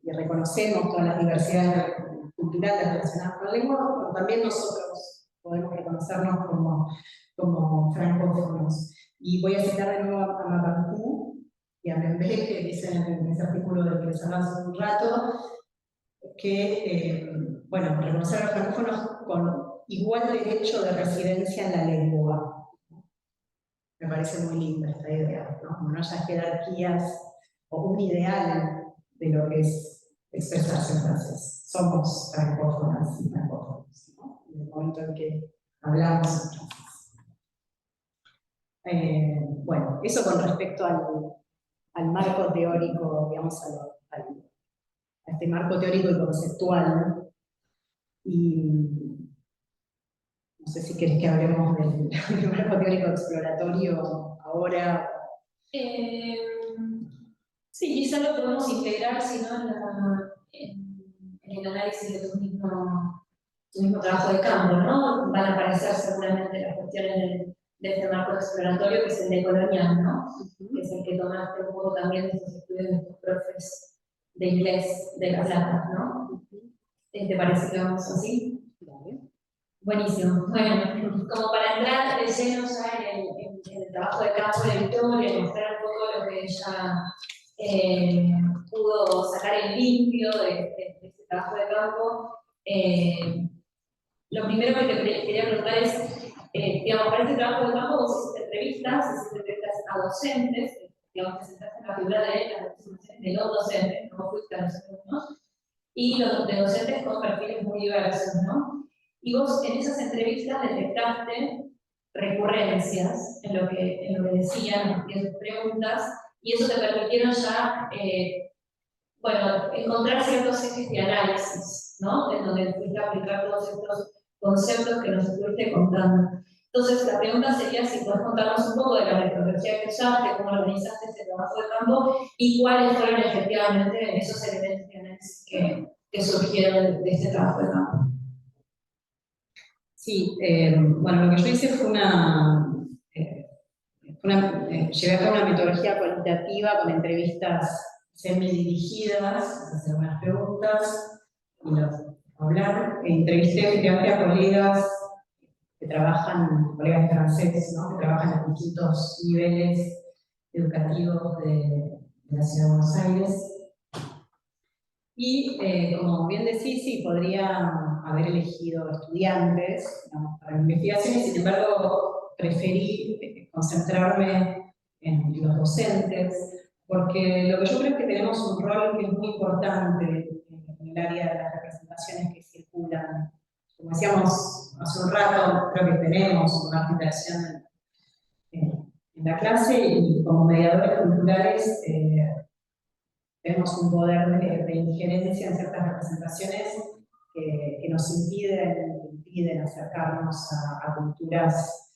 y reconocemos todas las diversidades culturales relacionadas con la lengua, bueno, también nosotros podemos reconocernos como francófonos. Y voy a citar de nuevo a Mapabou, y a Membé, que dicen en ese artículo del que les hablaba hace un rato, que, bueno, reconocer a los francófonos con igual derecho de residencia en la lengua. Me parece muy linda esta idea, ¿no? Como no haya jerarquías o un ideal de lo que es expresarse en francés. Somos francófonas y francófonos, ¿no? En el momento en que hablamos en francés. Bueno, eso con respecto al marco teórico, digamos, a este marco teórico y conceptual, ¿no? Y no sé si querés que hablemos del marco teórico exploratorio ahora.
Sí, quizá lo podemos integrar, si no, en el análisis de tu mismo trabajo de campo, ¿no? Van a aparecer seguramente las cuestiones de este marco exploratorio, que es el de colonial, ¿no? Que es el que tomaste un poco también de estos estudios de estos profes de inglés de La Plata, ¿no? ¿Te parece que vamos así?
Vale.
Buenísimo. Bueno, como para entrar de lleno ya en el trabajo de campo de Victoria y mostrar un poco lo que ella pudo sacar en limpio de este trabajo de campo, lo primero que te quería preguntar es, digamos, para este trabajo de campo vos hiciste entrevistas a docentes, digamos, presentaste la figura de los docentes, no fuiste a los alumnos, y los de docentes con perfiles muy diversos, ¿no? Y vos en esas entrevistas detectaste recurrencias en lo que decían, en sus preguntas, y eso te permitieron ya, bueno, encontrar ciertos ejes de análisis, ¿no? En donde fuiste a aplicar todos estos conceptos que nos estuviste contando. Entonces, la pregunta sería si podés contarnos un poco de la metodología que usaste, cómo organizaste ese trabajo de campo y cuáles fueron efectivamente esos elementos de análisis que surgieron de este trabajo de campo.
Sí, bueno, lo que yo hice fue llevé a cabo una metodología cualitativa con entrevistas semidirigidas, hacer unas preguntas y hablar. Entrevisté efectivamente a colegas que trabajan, colegas de francés, ¿no? Que trabajan en distintos niveles educativos de la Ciudad de Buenos Aires. Y como bien decís, sí, podría haber elegido estudiantes, ¿no? Para mi investigación, y sin embargo preferí concentrarme en los docentes, porque lo que yo creo es que tenemos un rol que es muy importante en el área de las representaciones que circulan. Como decíamos hace un rato, creo que tenemos una generación en la clase y como mediadores culturales tenemos un poder de injerencia en ciertas representaciones que nos impiden acercarnos a culturas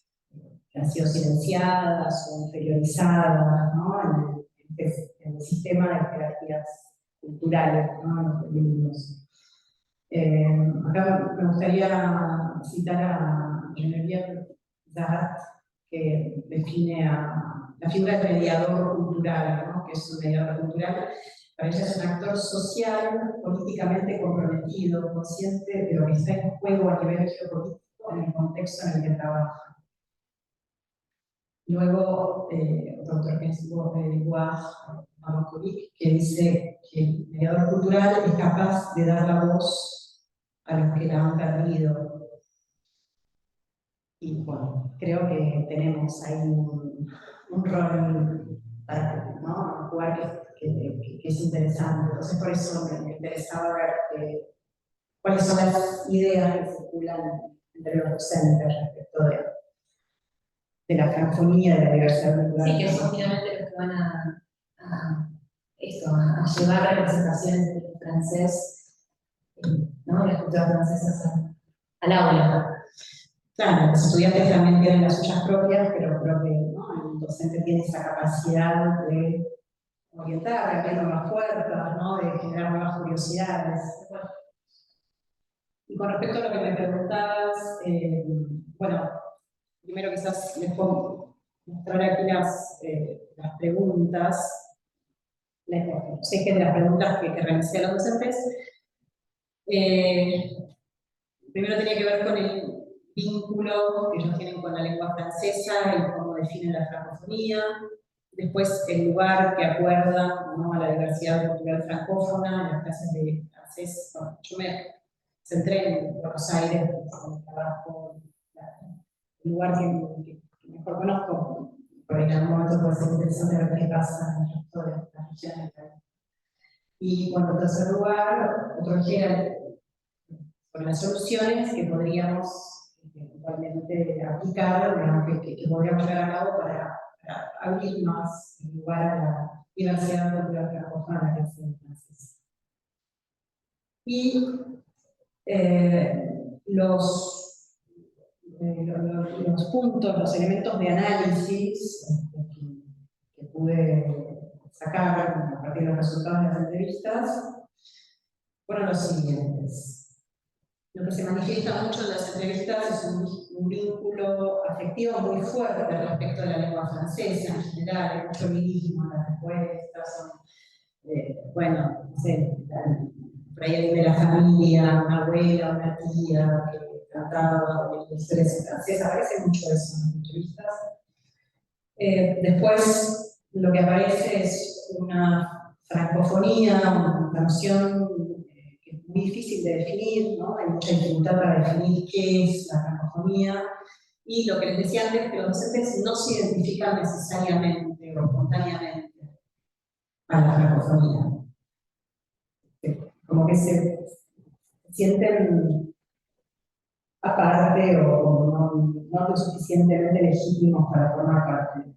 que han sido silenciadas o inferiorizadas, ¿no? en el sistema de jerarquías culturales, ¿no? En los feminismos. Acá me gustaría citar a Geneviève Zahat, que define a la figura del mediador cultural, ¿no? Que es un mediador cultural. Para ella es un actor social, políticamente comprometido, consciente de lo que está en juego a nivel geopolítico en el contexto en el que trabaja. Luego, otro autor que es Marokovic, que dice que el mediador cultural es capaz de dar la voz a los que la han perdido. Y bueno, creo que tenemos ahí un rol para, ¿no? Jugar que es interesante. Entonces por eso me interesaba ver cuáles son las ideas que circulan entre los docentes respecto de la francofonía, de la diversidad cultural.
Sí, que son finalmente los que van a llevar representaciones del francés, ¿no? Las culturas francesas al aula.
Claro, los estudiantes también tienen las suyas propias, pero creo que, ¿no? El docente tiene esa capacidad de orientar, de abrir nuevas puertas, ¿no? De generar nuevas curiosidades. Y con respecto a lo que me preguntabas, bueno, primero quizás les puedo mostrar aquí las preguntas, los ejes de las preguntas que realicé a los docentes. Primero tenía que ver con el vínculo que ellos tienen con la lengua francesa y cómo definen la francofonía. Después, el lugar que acuerda, ¿no?, a la diversidad cultural francófona, las clases de francés. Bueno, yo me centré en Buenos Aires, con el trabajo, el lugar que mejor conozco, pero en algún momento puede ser interesante ver qué pasa en el resto de las regiones. Y bueno, en tercer lugar, otro eje con las soluciones que podríamos igualmente aplicar, digamos, que podríamos llevar a cabo para abrir más el lugar a la diversidad cultural francófona en la clase de francés. Y los puntos, los elementos de análisis que pude sacar a partir de los resultados de las entrevistas fueron los siguientes. Lo que se manifiesta mucho en las entrevistas es un vínculo afectivo muy fuerte respecto a la lengua francesa en general. Hay mucho milismo en las respuestas. Bueno, no sé, por ahí alguien de la familia, una abuela, una tía que trataba de historias en francés, aparece mucho eso en las entrevistas. Después, lo que aparece es una francofonía, una noción que es muy difícil de definir, ¿no? Hay mucha dificultad para definir qué es la francofonía. Y lo que les decía antes, que los docentes no se identifican necesariamente o espontáneamente a la francofonía. Como que se sienten aparte o no lo suficientemente legítimos para formar parte.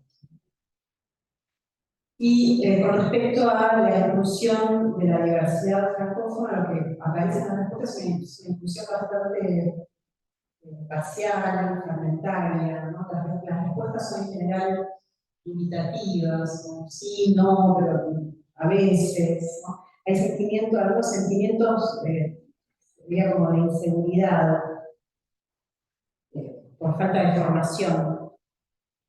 Y con respecto a la inclusión de la diversidad francófona, lo que aparece en la respuesta es una inclusión bastante parcial, fragmentaria, ¿no? Las respuestas son en general limitativas, ¿no? Sí, no, pero a veces, ¿no? Hay sentimientos, algunos sentimientos, diría como de inseguridad, por falta de formación,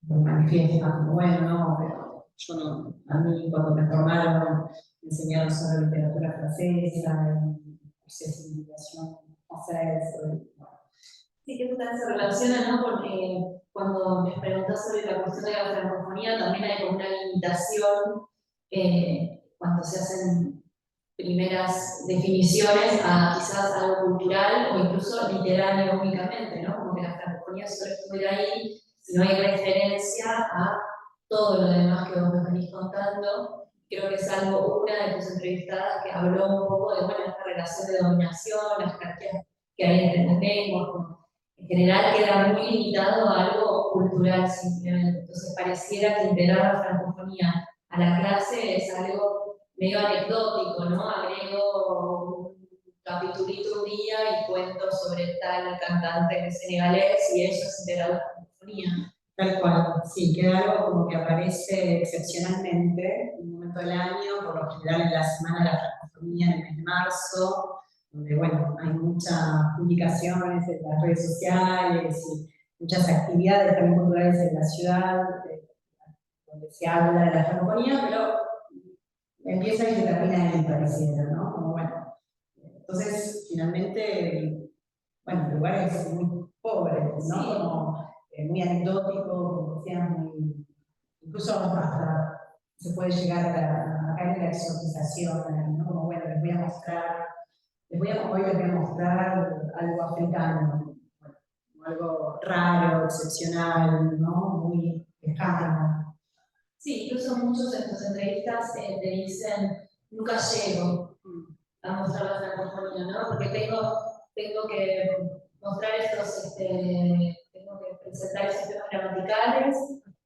me manifiestan, como, bueno, no, pero yo no, a mí cuando me formaron me enseñaron sobre literatura francesa, accesibilización francesa,
Sí, que esto se relaciona, ¿no? Porque cuando les preguntas sobre la cuestión de la francofonía, también hay como una limitación cuando se hacen primeras definiciones a quizás algo cultural o incluso literario únicamente, ¿no? Como que la francofonía solo estuviera ahí, si no hay referencia a todo lo demás que vos me venís contando. Creo que es algo, una de tus entrevistadas que habló un poco de, bueno, esta relación de dominación, las jerarquías que hay entre las lenguas, en general queda muy limitado a algo cultural simplemente. Entonces pareciera que integrar la francofonía a la clase es algo medio anecdótico, ¿no? Agrego un capitulito un día y cuento sobre tal cantante senegalés y ellos integraron la francofonía.
Tal cual, sí, queda algo como que aparece excepcionalmente en un momento del año, por lo general en la semana de la francofonía, en el mes de marzo, donde, bueno, hay muchas publicaciones en las redes sociales y muchas actividades también culturales en la ciudad, donde se habla de la francofonía, pero empieza y se termina ahí, pareciera, ¿no? Como, bueno, entonces, finalmente, bueno, el lugar es muy pobre, ¿no?
Sí.
Como, muy anecdótico, como decía, muy, incluso hasta se puede llegar a caer en la exotización, ¿no? Como, bueno, hoy les voy a mostrar algo africano, bueno, algo raro, excepcional, ¿no? Muy lejano.
Sí, incluso muchos en tus entrevistas te dicen, nunca llego a mostrar la francofonía, ¿no? Porque tengo que mostrar tengo que presentar estos temas gramaticales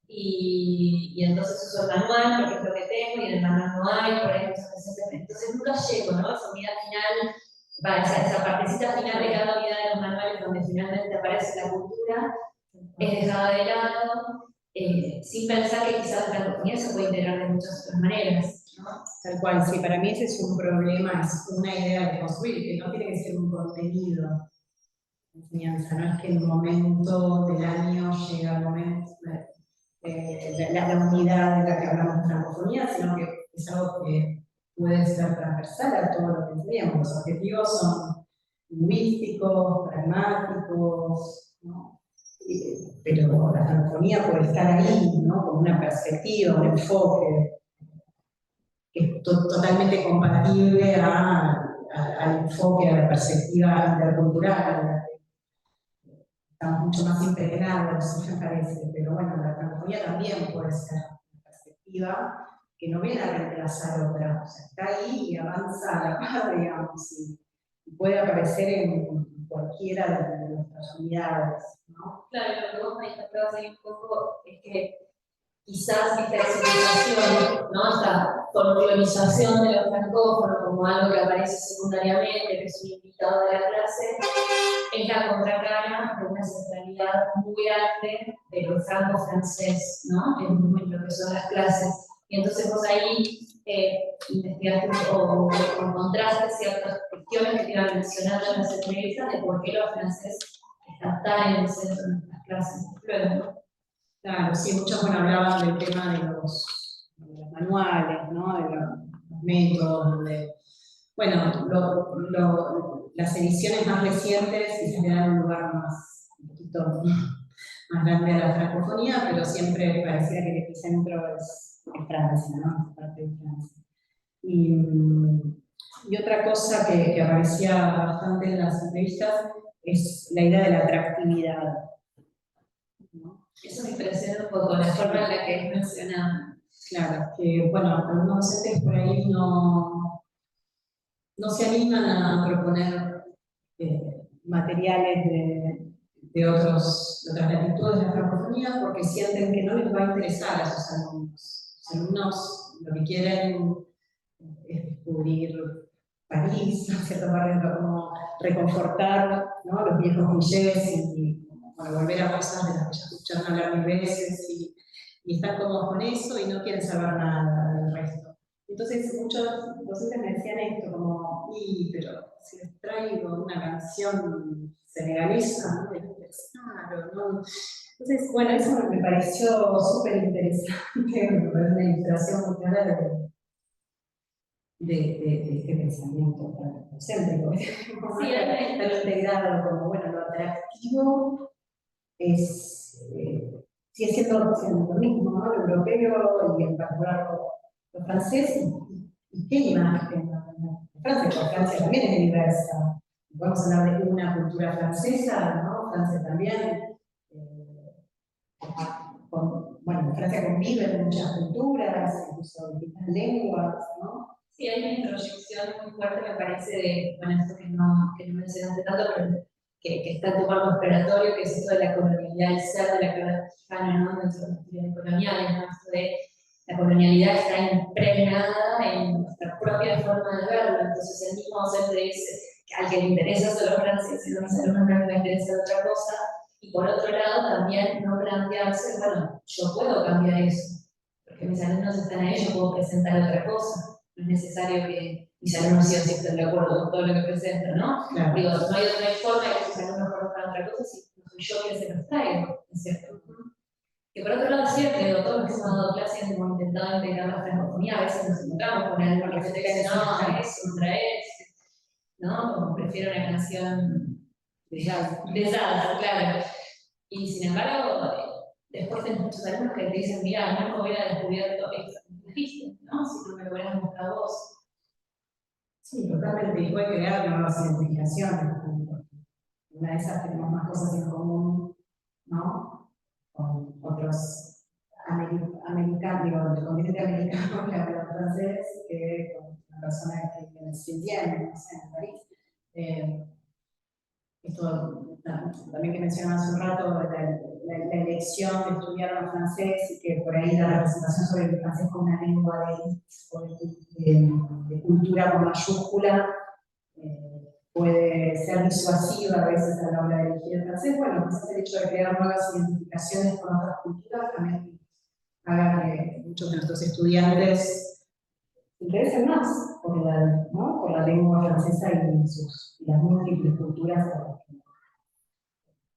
y entonces uso el manual porque es lo que tengo y en el manual no hay, por ahí muchas veces, entonces nunca llego, ¿no? Esa unidad final, esa partecita final de cada unidad de los manuales donde finalmente aparece la cultura, es dejada de lado, sin pensar que quizás la francofonía se puede integrar de muchas otras maneras, ¿no?
Tal cual, sí, para mí ese es un problema, es una idea de construir, que no tiene que ser un contenido de enseñanza, no es que en un momento del año llega el momento, la unidad de la que hablamos de francofonía, sino que es algo que puede ser transversal a todo lo que enseñamos. Los objetivos son lingüísticos, pragmáticos, ¿no? pero la francofonía puede estar ahí, ¿no? Con una perspectiva, un enfoque que es totalmente compatible al enfoque, a la perspectiva intercultural. Estamos mucho más integrados, eso me parece, pero bueno, la francofonía también puede ser una perspectiva que no viene a reemplazar otra, o sea, está ahí y avanza a la par, digamos, y puede aparecer en cualquiera de nuestras unidades, ¿no?
Claro, lo que vos manifestabas ahí un poco es que quizás esta explicación, ¿no? Esta folclorización de los francófonos como algo que aparece secundariamente, que es un invitado de la clase, es la contracara de una centralidad muy grande de lo franco-francés, ¿no? En lo que son las clases. Y entonces vos ahí investigaste o encontraste ciertas cuestiones que te iban mencionando en las entrevistas de por qué los franceses están tan en el centro de nuestras clases. Luego, ¿no?
Claro, sí, muchos hablaban del tema de los manuales, ¿no? De los métodos, las ediciones más recientes quizás le dan un lugar un poquito más grande a la francofonía, pero siempre pareciera que el epicentro es Francia, ¿no? Es parte de Francia. Y otra cosa que aparecía bastante en las entrevistas es la idea de la atractividad, ¿no?
Eso me impresiona un poco, la forma en la que es mencionada.
Claro, que bueno, algunos docentes por ahí no se animan a proponer materiales de otras latitudes de la francofonía porque sienten que no les va a interesar a sus alumnos. Los alumnos lo que quieren es descubrir París, ¿no? Cierto barrio, como reconfortar, ¿no? Los viejos clichés y bueno, volver a cosas de las que ya escucharon hablar mil veces y están cómodos con eso y no quieren saber nada del resto. Entonces muchos docentes me decían esto, como, pero si les traigo una canción senegalesa, ¿no? Claro, ¿no? Entonces, bueno, eso me pareció súper interesante, me pareció una ilustración muy clara de este pensamiento tan egocéntrico,
Sí,
tan integrado, como, bueno, lo atractivo es, sigue siendo lo mismo, ¿no? Lo europeo y en particular lo francés, y qué imagen, ¿no? Francia, porque Francia también es diversa. Vamos a hablar de una cultura francesa, ¿no? Francia también, bueno, Francia convive con muchas culturas, incluso distintas lenguas, ¿no?
Sí, hay una introyección muy fuerte, me parece, de, bueno, esto que no mencionaste tanto, pero que está en tu marco exploratorio, que es esto de la colonialidad del ser de la cara mexicana, ¿no? Dentro de las estudios coloniales, ¿no? Esto de la colonialidad está impregnada en nuestra propia forma de verlo. Entonces, el mismo docente dice que al que le interesa solo Francia, si no, a mis alumnos no les interesa otra cosa. Y por otro lado, también no plantearse, bueno, yo puedo cambiar eso, porque mis alumnos están ahí, yo puedo presentar otra cosa. No es necesario que mis alumnos sí o sí estén de acuerdo con todo lo que presento, ¿no?
Claro.
Digo, no hay forma de que sus alumnos conozcan otra cosa si no soy yo quien se los traigo, ¿es cierto? Que por otro lado es cierto, digo, todos los que hemos dado clases hemos intentado integrar la francofonía, a veces nos encontramos con algo que se dice, no, es otra vez, ¿no? Como prefiero una canción de jazz, claro. Y sin embargo, después tenés muchos alumnos que te dicen, mira, no hubiera descubierto esto que dijiste, ¿no? Si no me lo hubieras mostrado vos.
Sí, totalmente, y puede crear nuevas identificaciones. Una de esas tenemos más cosas en común, ¿no? Con otros americanos, digo, del continente americano que hablan francés, que con una persona que vive en Saint-Étienne, no sé, en París. Esto también que mencionaba hace un rato, la elección de estudiar francés y que por ahí la representación sobre el francés como una lengua de cultura con mayúscula puede ser disuasiva a veces a la hora de elegir el francés. Bueno, quizás el hecho de crear nuevas identificaciones con otras culturas también haga que muchos de nuestros estudiantes se interesen más por la lengua francesa y las múltiples culturas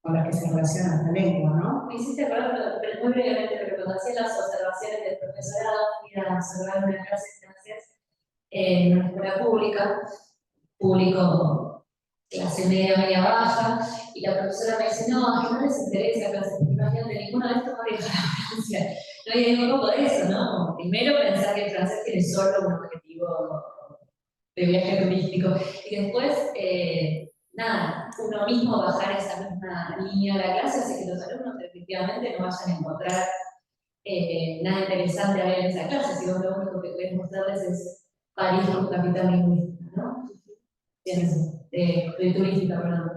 con las que se relaciona esta lengua, ¿no?
Me hiciste acordar, pero muy brevemente, pero cuando hacía las observaciones del profesorado, fui a observar una clase de francés en una escuela pública, público clase media, media baja, y la profesora me dice, no, es que no les interesa clase, imagínate, ninguno de estos va a viajar a Francia. No, y hay un poco de eso, ¿no? Como primero pensar que el francés tiene solo un objetivo de viaje turístico, y después, nada, uno mismo bajar esa misma línea a la clase hace que los alumnos efectivamente no vayan a encontrar nada interesante a ver en esa clase, si vos lo único que querés mostrarles es París como capital lingüística, ¿no? De turística, perdón.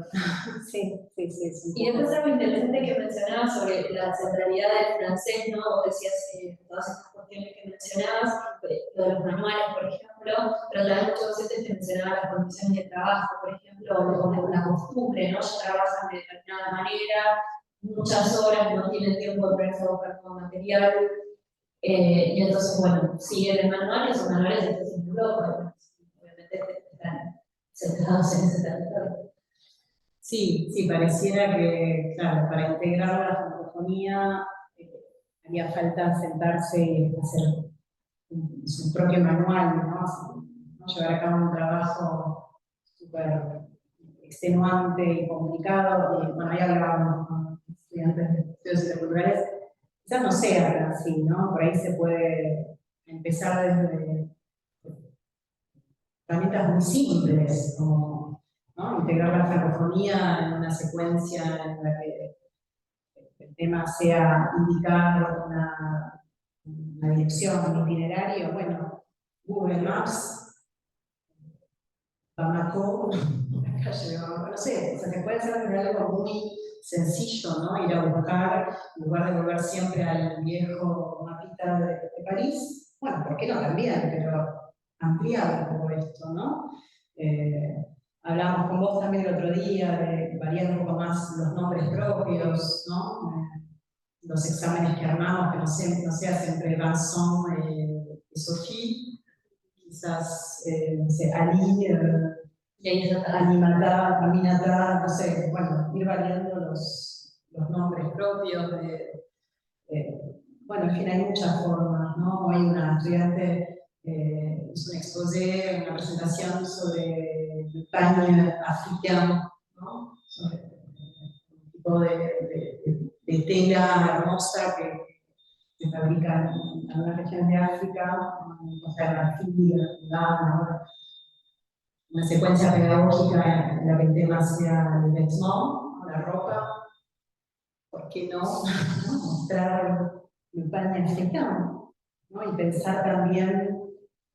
Sí.
Y después algo interesante que mencionabas sobre la centralidad del francés, ¿no? Vos decías todas estas cuestiones que mencionabas, lo de los manuales, por ejemplo, pero también muchos docentes te mencionaban las condiciones de trabajo, por ejemplo, o la costumbre, ¿no? Ya trabajan de determinada manera, muchas horas, no tienen tiempo de ponerse a buscar nuevo material, y entonces, bueno, siguen el manual, y esos manuales entonces no lo obviamente están centrados en ese territorio.
Sí, pareciera que, claro, para integrar la francofonía haría falta sentarse y hacer su propio manual, ¿no? Llevar a cabo un trabajo súper extenuante y complicado, y bueno, ahí hablábamos con estudiantes de estudios interculturales, quizás no sea tan así, ¿no? Por ahí se puede empezar desde herramientas muy simples, como, ¿no?, integrar la francofonía en una secuencia en la que el tema sea indicar una dirección, un itinerario. Bueno, Google Maps, Bamako, la calle de Bamako, no sé, o sea, se puede hacer desde algo muy sencillo, ¿no? Ir a buscar, en lugar de volver siempre al viejo mapita de París. Bueno, ¿por qué no también? Pero ampliar un poco esto, ¿no? Hablábamos con vos también el otro día de variar un poco más los nombres propios, ¿no? Los exámenes que armamos, que no sea siempre Vincent y Sophie, quizás, no sé, Ali, Animata, Aminata, no sé, bueno, ir variando los nombres propios bueno, en fin, hay muchas formas, ¿no? Hay una estudiante hizo un exposé, una presentación sobre el paño africano, ¿no? Sobre un tipo de tela hermosa que se fabrica en algunas regiones de África, o sea, en Argelia, en Ghana, una secuencia pedagógica en la que el tema sea el vêtement, la ropa. ¿Por qué no mostrar el paño africano? ¿No? Y pensar también,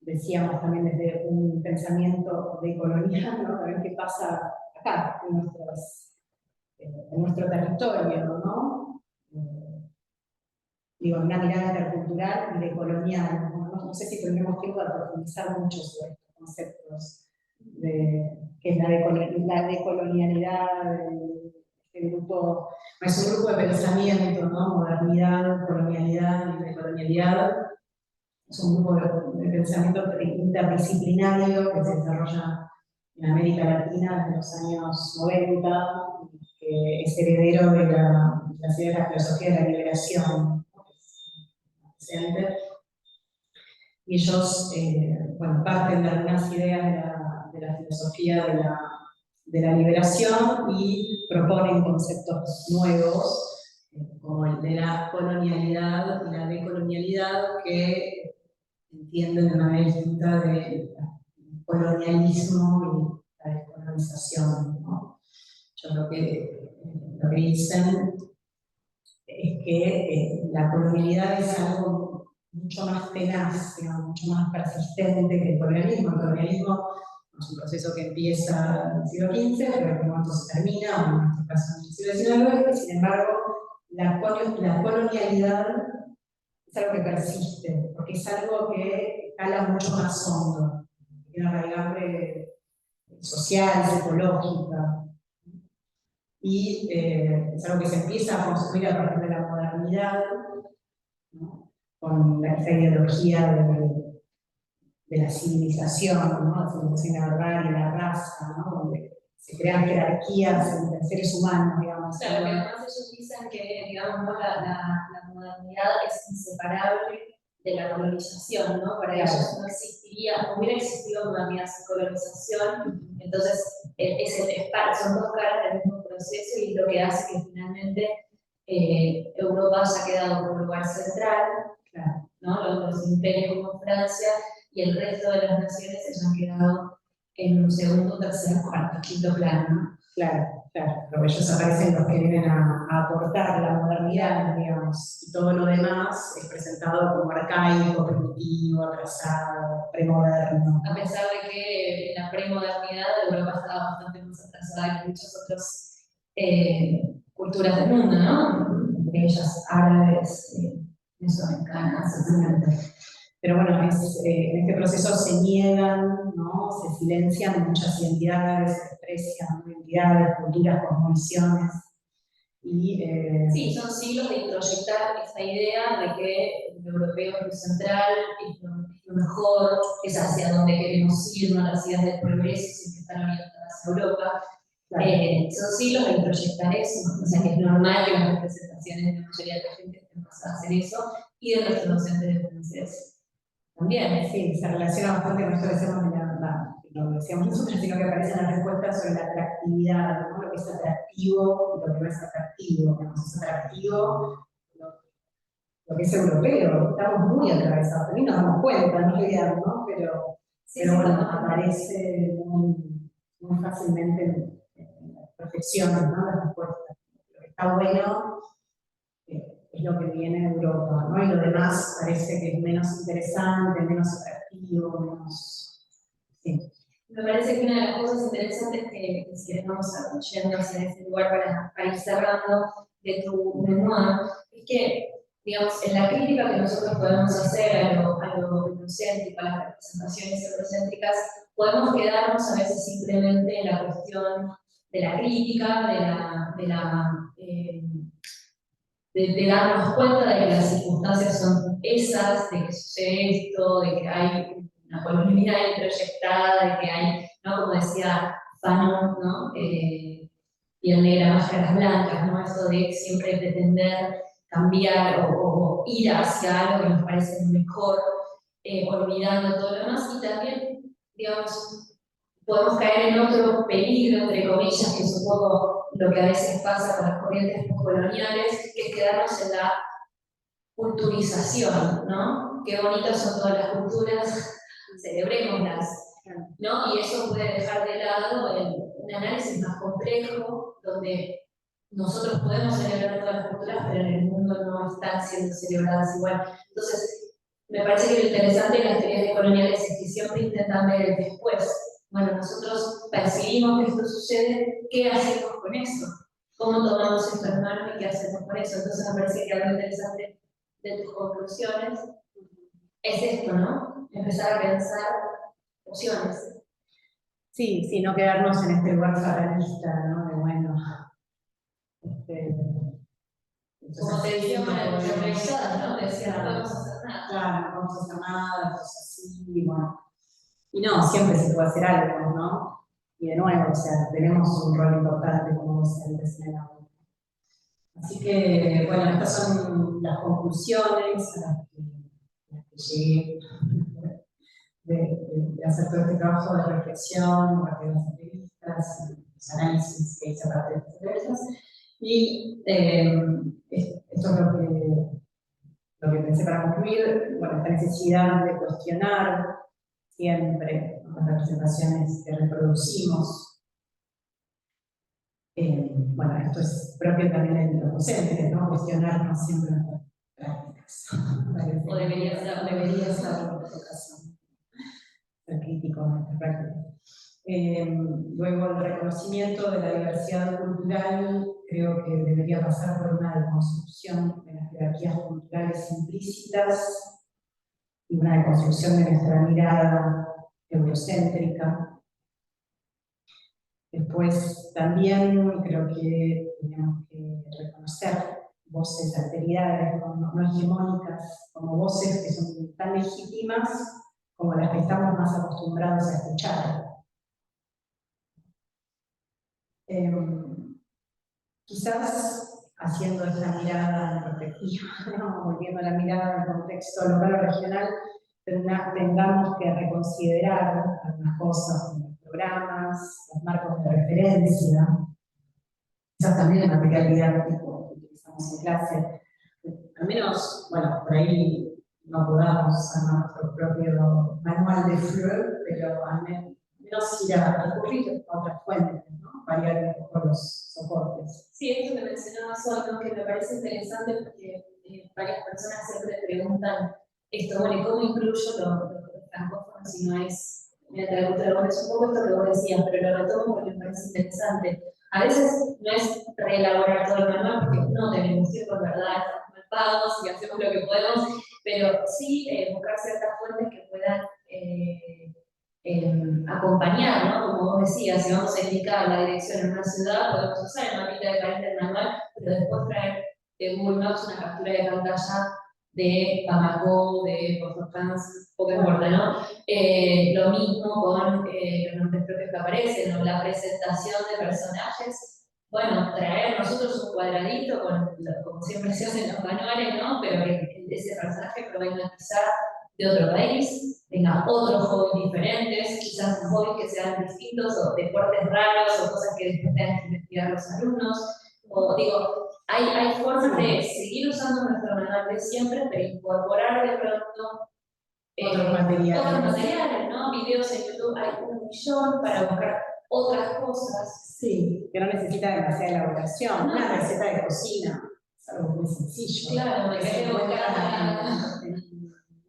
decíamos también desde un pensamiento decolonial, ¿no? A ver qué pasa acá, en nuestro territorio, ¿no? Digo, una mirada intercultural y decolonial. No sé si tendremos tiempo de profundizar mucho sobre estos conceptos, que es la decolonialidad, este grupo, es un grupo de pensamiento, ¿no? Modernidad, colonialidad y decolonialidad. Es un grupo de pensamiento interdisciplinario que se desarrolla en América Latina desde los años 90, que es heredero de las ideas de la filosofía de la liberación. Y ellos, bueno, parten de algunas ideas de la filosofía de la liberación y proponen conceptos nuevos, como el de la colonialidad y la decolonialidad, que entienden de manera distinta del colonialismo y la descolonización, ¿no? Yo creo que lo que dicen es que la colonialidad es algo mucho más tenaz, digamos, mucho más persistente que el colonialismo. El colonialismo es un proceso que empieza en el siglo XV, pero en momento se termina, o en este caso en el siglo XIX, y sin embargo la colonialidad es algo que persiste, porque es algo que cala mucho más hondo, tiene una raigambre social, psicológica, y es algo que se empieza a construir a partir de la modernidad, ¿no? Con esta ideología de la civilización, ¿no? La civilización verbal y la raza, ¿no? Donde se crean jerarquías entre seres humanos, digamos.
Claro, que además ellos dicen que, digamos, ¿no? la modernidad es inseparable de la colonización, ¿no? Para ellos no existiría, no hubiera existido modernidad sin colonización, entonces son dos caras del mismo proceso y lo que hace que finalmente Europa haya quedado como lugar central, claro, ¿no? Los imperios como Francia y el resto de las naciones se hayan quedado en un segundo, tercer, cuarto, quinto plano, ¿no?
Claro, claro, pero ellos aparecen los que vienen a aportar la modernidad, digamos, y todo lo demás es presentado como arcaico, primitivo, atrasado, premoderno.
A pesar de que en la premodernidad Europa estaba bastante más atrasada que muchas otras culturas del mundo, ¿no? Entre ellas árabes, mesoamericanas, etc.
Pero bueno, en este proceso se niegan, ¿no? Se silencian muchas identidades, se desprecian identidades, culturas, cosmovisiones.
Sí, son siglos de introyectar esta idea de que el europeo es lo central, es lo mejor, es hacia donde queremos ir, no las ideas del progreso siempre están orientadas a Europa. Claro. Son siglos de introyectar eso, o sea que es normal que las representaciones de la mayoría de la gente estén basadas en eso, y de nuestros docentes de francés. También,
sí, se relaciona bastante con esto que decíamos no lo decíamos nosotros, sino que aparecen las respuestas sobre la atractividad, ¿no? Lo que es atractivo y lo que no es atractivo. Lo que es atractivo, lo que es europeo. Estamos muy atravesados, también nos damos cuenta, no olvidamos, ¿no? Pero bueno, aparece muy fácilmente en las perfecciones, ¿no? Las respuestas. Lo que está bueno es lo que viene de Europa, ¿no? Y lo demás parece que es menos interesante, menos atractivo, menos... Sí.
Me parece que una de las cosas interesantes que si estamos yendo hacia ese lugar para ir cerrando de tu memoir, es que, digamos, en la crítica que nosotros podemos hacer a lo eurocéntrico, a las representaciones eurocéntricas, podemos quedarnos a veces simplemente en la cuestión de la crítica, de darnos cuenta de que las circunstancias son esas, de que sucede esto, de que hay una colonialidad introyectada, de que hay, ¿no? Como decía Fanon, ¿no? Piel negra, máscaras blancas, ¿no? Eso de siempre pretender cambiar o ir hacia algo que nos parece mejor, olvidando todo lo demás, y también, digamos, podemos caer en otro peligro, entre comillas, que es un poco lo que a veces pasa con las corrientes postcoloniales, que es quedarnos en la culturización, ¿no? Qué bonitas son todas las culturas, celebrémoslas, ¿no? Y eso puede dejar de lado un análisis más complejo, donde nosotros podemos celebrar todas las culturas, pero en el mundo no están siendo celebradas igual. Entonces, me parece que lo interesante de las teorías coloniales es que siempre intentan ver el después. Bueno, nosotros percibimos que esto sucede, ¿qué hacemos con eso? ¿Cómo tomamos esto en mano y qué hacemos con eso? Entonces me parece que algo interesante de tus conclusiones es esto, ¿no? Empezar a pensar opciones.
Sí, sí, no quedarnos en este lugar fatalista, ¿no? De bueno.
Como te decía, ¿no? Decía, no podemos hacer nada.
Claro, no podemos hacer nada, esto es así, bueno. Y no, siempre se puede hacer algo, ¿no? Y de nuevo, o sea, tenemos un rol importante como docentes en el aula. Así que, bueno, estas son las conclusiones a las que llegué de hacer todo este trabajo de reflexión, a partir de las entrevistas, los análisis que hice a partir de estas entrevistas. Y esto es lo que pensé para concluir, bueno, esta necesidad de cuestionar siempre las representaciones que reproducimos. Bueno, esto es propio también de los docentes, ¿no? Cuestionarnos siempre nuestras prácticas.
O debería ser
la educación, ser crítico en nuestras prácticas. Luego, el reconocimiento de la diversidad cultural creo que debería pasar por una deconstrucción de las jerarquías culturales implícitas y una deconstrucción de nuestra mirada eurocéntrica. Después, también creo que tenemos que reconocer voces, alteridades no hegemónicas, como voces que son tan legítimas como las que estamos más acostumbrados a escuchar. Quizás haciendo esta mirada en perspectiva, ¿no? Volviendo a la mirada del contexto local o regional, tengamos que reconsiderar algunas cosas en nuestro programas, los marcos de referencia, quizás también el material didáctico que utilizamos en clase. Al menos, bueno, por ahí no podamos armar nuestro propio manual de FLIR, pero al menos ir a recurrir a otras fuentes, ¿no? Variar un poco los soportes.
Sí, esto que mencionabas hoy, ¿no? Que me parece interesante porque varias personas siempre preguntan esto, bueno, ¿y cómo incluyo los francófonos si no es mediante la cultura? Bueno, es un poco esto que vos decías, pero lo retomo porque me parece interesante. A veces no es reelaborar todo el manual porque no tenemos tiempo, en verdad, estamos mal pagos y hacemos lo que podemos, pero sí buscar ciertas fuentes que puedan acompañar, ¿no? Como vos decías, si vamos a indicar la dirección en una ciudad, podemos usar el mapita de carácter manual, pero después traer de Google Maps una captura de pantalla de Bamako, de Port-au-Prince, poco importa, ¿no? Lo mismo con los nombres propios que aparecen, o la presentación de personajes. Bueno, traer nosotros un cuadradito, como siempre se hace en los manuales, ¿no? Pero que ese personaje provenga quizá de otro país, tenga otros hobbies diferentes, quizás hobbies que sean distintos, o deportes raros, o cosas que después tengan que investigar los alumnos. O digo, hay formas de seguir usando nuestro manual de siempre, pero incorporar de pronto
otros materiales,
¿no? Videos en YouTube, hay un millón para buscar otras cosas.
Sí, que no necesita demasiada elaboración. Una receta de cocina es algo muy sencillo.
Claro, me quedé
en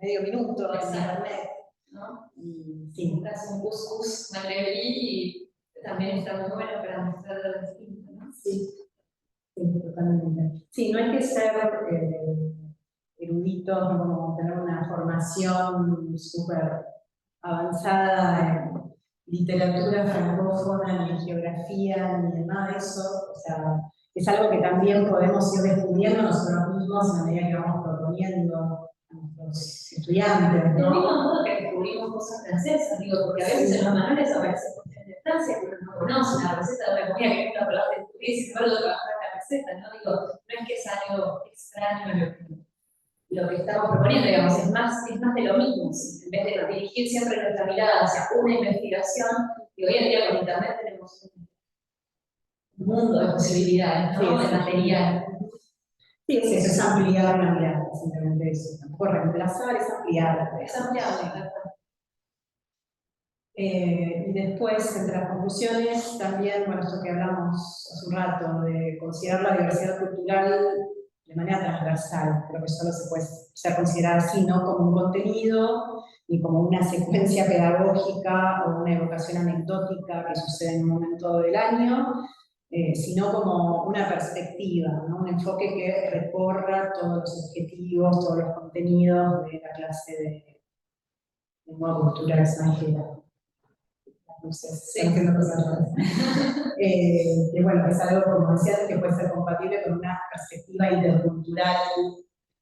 medio minuto en internet,
¿no?
Y sí.
Buscas un couscous magrebí y también está muy bueno para mostrar lo distinto, ¿no?
Sí, sí, totalmente. Sí, no hay que ser eruditos, no como tener una formación súper avanzada en literatura francófona, ni en geografía, ni en nada de eso. O sea, es algo que también podemos ir descubriendo nosotros mismos a medida que vamos proponiendo a nuestros estudiantes, ¿no?
Del mismo modo que descubrimos cosas francesas, digo, porque a veces en los manuales aparecen cuestiones de Francia que uno no conoce, una receta de una comida que nunca probaste en tu vida y sin embargo trabajar en la receta, ¿no? Digo, no es que es algo extraño lo que estamos proponiendo, digamos, es más de lo mismo. ¿Sí? En vez de dirigir siempre nuestra mirada hacia una investigación, y hoy en día con Internet tenemos un mundo de posibilidades, ¿no?
Sí,
de material.
Sí, es ampliar la mirada, simplemente eso. Tampoco reemplazar, es ampliar.
Es ampliable,
y después, entre las conclusiones, también, bueno, esto que hablamos hace un rato, de considerar la diversidad cultural de manera transversal. Creo que solo se puede ser considerada así, no como un contenido, ni como una secuencia pedagógica o una evocación anecdótica que sucede en un momento del año, sino como una perspectiva, ¿no? Un enfoque que recorra todos los objetivos, todos los contenidos de la clase de lengua cultural extranjera. Entonces, sí, haciendo cosas raras. Que bueno, es algo, como decía, que puede ser compatible con una perspectiva intercultural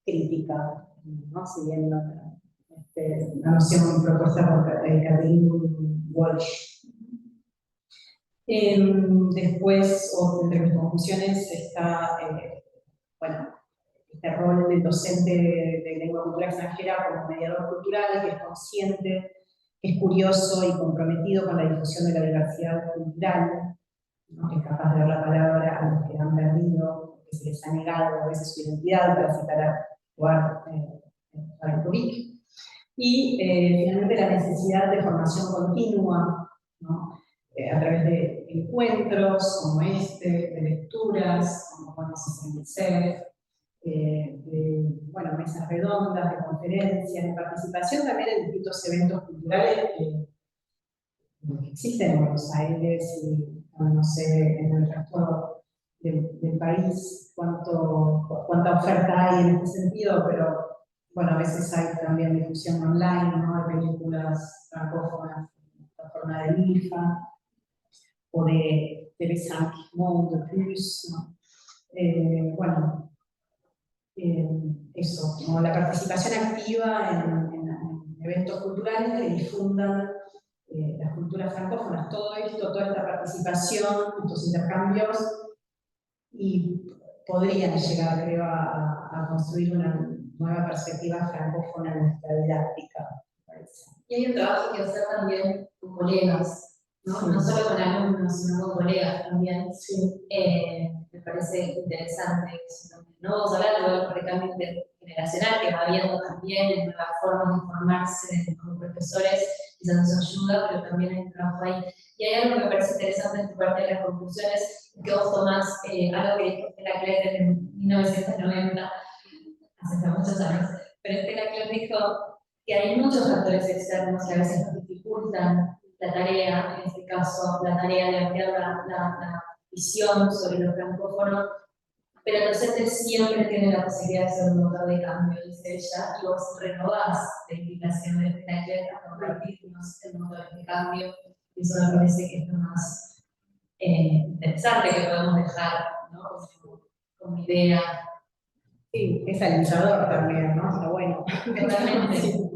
crítica, ¿no? Siguiendo la noción propuesta por Catherine Walsh. Después, entre mis conclusiones, está, bueno, este rol del docente de lengua cultural extranjera como mediador cultural, que es consciente, que es curioso y comprometido con la difusión de la diversidad cultural, ¿no? Que es capaz de dar la palabra a los que han perdido, que se les ha negado a veces su identidad, para citar a Kubik. Y finalmente la necesidad de formación continua, ¿no? A través de encuentros como este, de lecturas, como conoces en el CEF, bueno, mesas redondas, de conferencias, de participación también en distintos eventos culturales que existen en Buenos Aires y, no sé, en el resto del país, cuánta oferta hay en este sentido, pero bueno, a veces hay también difusión online, ¿no? De películas francófonas, la plataforma de IFA, o de TV5 Monde Plus, ¿no? Bueno, eso, como la participación activa en eventos culturales que difundan las culturas francófonas, todo esto, toda esta participación, estos intercambios, y podrían llegar, creo, a construir una nueva perspectiva francófona en nuestra didáctica.
Y hay un trabajo que hacer también con colegas, ¿no? No solo con alumnos, sino con colegas también. Me parece interesante eso también, ¿no? Vos hablás luego de cambio intergeneracional que va habiendo también en nuevas formas de formarse como profesores, quizás eso ayuda, pero también hay un trabajo ahí. Y hay algo que me parece interesante en tu parte de las conclusiones, que vos tomás algo que dijo Estela Kletter en 1990, hace ya muchos años, pero Estela Kletter dijo que hay muchos factores externos que a veces nos dificultan la tarea, en este caso la tarea de ampliar la visión sobre lo francófono, pero el docente siempre tiene la posibilidad de ser un motor de cambio, dice ella, y vos renovás la invitación de Estela Kletter a compartirnos el motor de cambio, y eso me parece que es lo más interesante que podemos dejar, ¿no? Como idea.
Sí, es alinchador también, ¿no? Está bueno.
Totalmente.
Sí,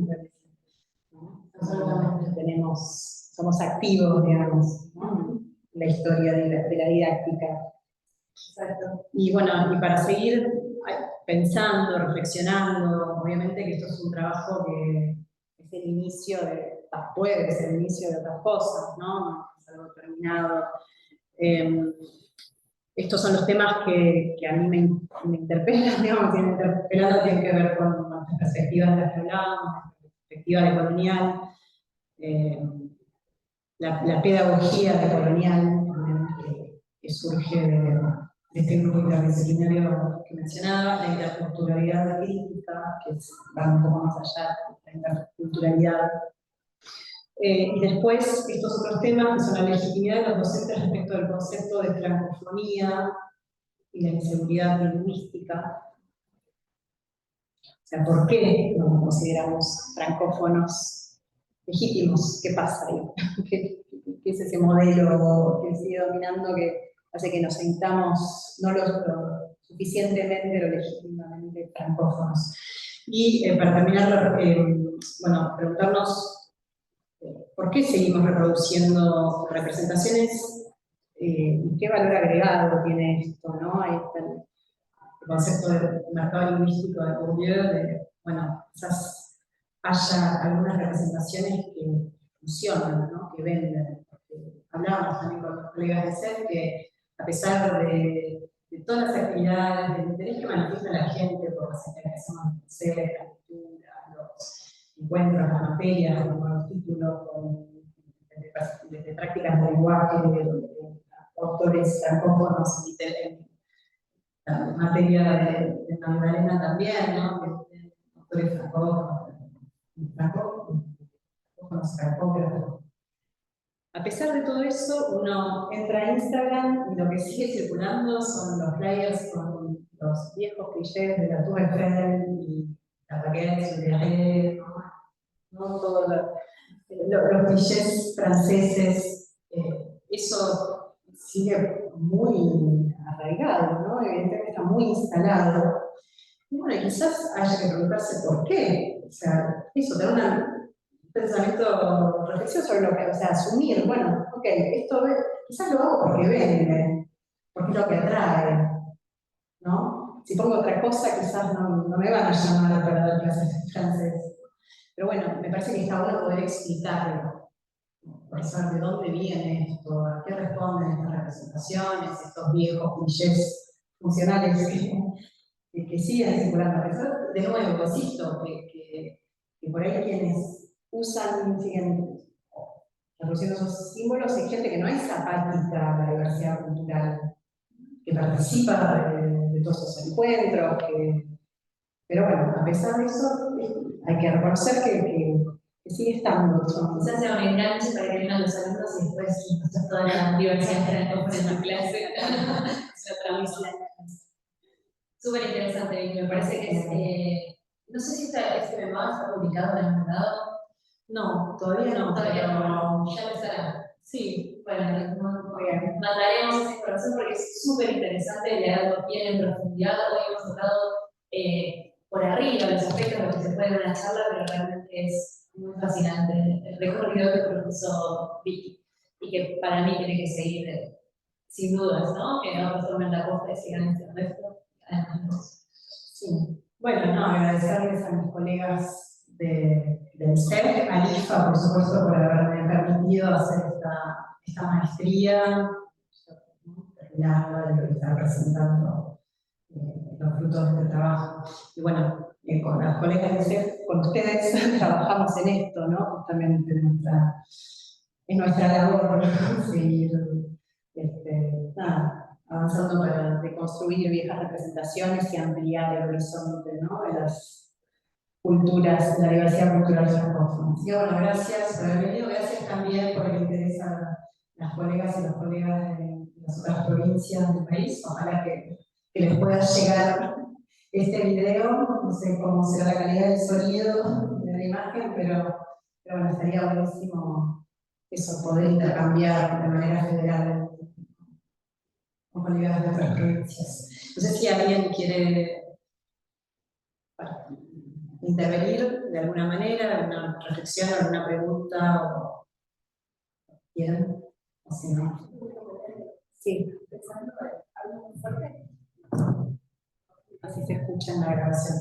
somos activos, digamos, ¿no? La historia de la didáctica.
Exacto.
Y bueno, y para seguir pensando, reflexionando, obviamente que esto es un trabajo que es el inicio puede ser el inicio de otras cosas, ¿no? No es algo terminado. Estos son los temas que a mí me interpelan, digamos, tienen que ver con las perspectivas de las que hablábamos, la perspectiva de colonial, la pedagogía de colonial, que surge de este grupo interdisciplinario que mencionaba, la interculturalidad crítica, que va un poco más allá de la interculturalidad. Y después, estos otros temas, que son la legitimidad de los docentes respecto del concepto de francofonía y la inseguridad lingüística. O sea, ¿por qué no nos consideramos francófonos legítimos? ¿Qué pasa ahí? ¿Qué es ese modelo que sigue dominando que hace que nos sintamos no lo suficientemente o legítimamente francófonos? Y para terminar, bueno, preguntarnos ¿por qué seguimos reproduciendo representaciones? ¿Y qué valor agregado tiene esto? ¿No? Ahí está el concepto del mercado lingüístico de Bourdieu, de, bueno, quizás haya algunas representaciones que funcionan, ¿no? Que venden. Hablábamos también con los colegas de SED que a pesar de todas las actividades, del interés que manifiesta la gente por las actividades que hacemos en SED, la lectura, los encuentros, las materias, con los títulos, desde prácticas de lenguaje, de autores francófonos en la materia de Magdalena también, ¿no? Autores francófonos. A pesar de todo eso, uno entra a Instagram y lo que sigue circulando son los flyers con los viejos clichés de la Tour Eiffel y la baguette de Arrêt, ¿no? Todos los clichés franceses, eso sigue muy arraigado, ¿no? Evidentemente está muy instalado. Y bueno, quizás haya que preguntarse por qué. O sea, eso, tener un pensamiento reflexivo sobre lo que, o sea, asumir, bueno, ok, esto quizás lo hago porque vende, porque es lo que atrae, ¿no? Si pongo otra cosa, quizás no me van a llamar para dar clases de francés. Pero bueno, me parece que está bueno poder explicarlo, por saber de dónde viene esto, a qué responden estas representaciones, estos viejos clichés funcionales que siguen circulando. A pesar, de nuevo, insisto, que por ahí quienes siguen reproduciendo esos símbolos, hay gente que no es apática a la diversidad cultural, que participa de todos esos encuentros, pero bueno, a pesar de eso, hay que reconocer que sigue estando.
Quizás sea un enganche para que vengan los alumnos y después nos toda la diversidad en tu clase. Es otra misma. Súper interesante, Vicky. Me parece que es. No sé si este memoir está publicado en algún lado.
No, todavía no.
Todavía no. Ya lo estará. Sí, bueno, mandaremos esa información porque es súper interesante leerlo bien en profundidad. Hoy hemos tocado por arriba los aspectos de los que se puede en una charla, pero realmente es muy fascinante el recorrido que propuso Vicky y que para mí tiene que seguir sin dudas, ¿no? Que otros tomen la posta y sigan haciendo esto.
Sí. Bueno, no, agradecerles a mis colegas del CEP, a IFA, por supuesto, por haberme permitido hacer esta maestría, terminada, de lo que está presentando los frutos de este trabajo. Y bueno, con las colegas de UCEF, con ustedes, trabajamos en esto, ¿no? Justamente en nuestra labor, ¿no? Seguir avanzando para deconstruir viejas representaciones y ampliar el horizonte, ¿no? De las culturas, de la diversidad cultural francófona. Así que bueno, gracias por haber venido, gracias también por el interés a las colegas y los colegas de las otras provincias del país. Ojalá que les pueda llegar este video, no sé cómo será la calidad del sonido de la imagen, pero bueno, estaría buenísimo eso, poder intercambiar de manera federal con colegas de otras provincias. No sé si alguien quiere intervenir de alguna manera, alguna reflexión, alguna pregunta, o quieren, o si no. Sí. Así se escucha en la grabación.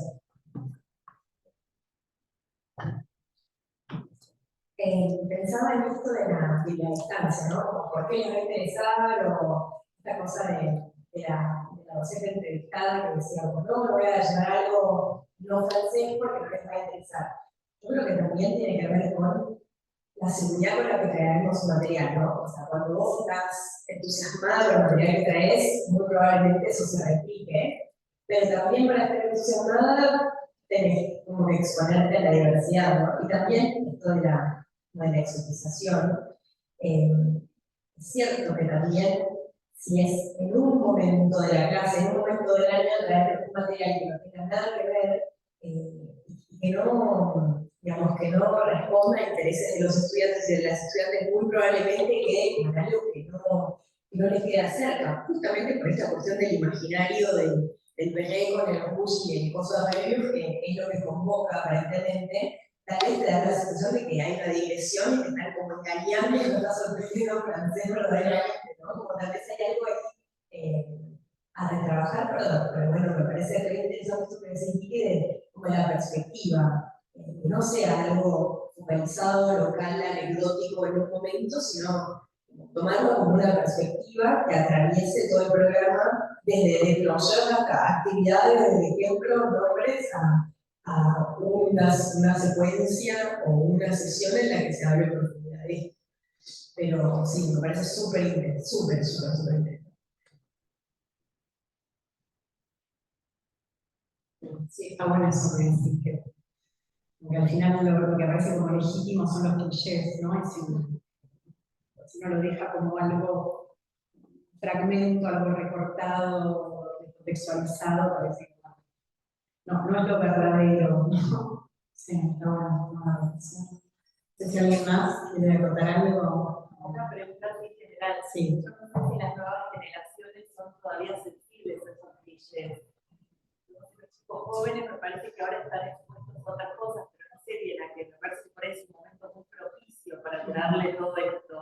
Pensaba en esto de la distancia, ¿no? ¿Por qué les va a interesar? O esta cosa de la docente entrevistada que decía, pues no, me voy a llevar algo no francés porque no les va a interesar. Yo creo que también tiene que ver con la seguridad con la que traemos su material, ¿no? O sea, cuando vos estás entusiasmado con el material que traes, muy probablemente eso se replique, pero también para estar entusiasmada tenés como que exponerte a la diversidad, ¿no? Y también esto de la exotización. Es cierto que también, si es en un momento de la clase, en un momento del año, traer un material que no tenga nada que ver y que no, digamos, que no responda a intereses de los estudiantes y de las estudiantes, muy probablemente quede con algo que no les queda cerca, justamente por esta cuestión del imaginario del Perret con el rouge y el coso de Arrelius, que es lo que convoca aparentemente. Tal vez te da la sensación de que hay una digresión y que están como engañando y que no está sorprendido francés verdaderamente, ¿no? Como tal vez hay algo ahí a retrabajar, pero bueno, me parece re interesante esto que decís, Quique, como la perspectiva, que no sea algo focalizado, local, anecdótico en un momento, sino tomarlo como una perspectiva que atraviese todo el programa, desde deployar hasta actividades, desde ejemplos, nombres, a una secuencia o una sesión en la que se hable en profundidad de esto. Pero sí, me parece súper interesante.
Sí, está bueno eso que decís, que al final lo que aparece como legítimo son los clichés, ¿no? Y si uno lo deja como algo, fragmento, algo recortado, contextualizado, parece que no es lo verdadero, ¿no? Sí, está bueno. No sé si alguien más quiere contar algo.
Una pregunta en general.
Sí.
Yo no sé si las nuevas generaciones son todavía sensibles a esos clichés. Los chicos jóvenes me parece que ahora están expuestos a otras cosas, pero no sé bien a qué. Me parece que por ahí es un momento muy propicio para darle todo esto.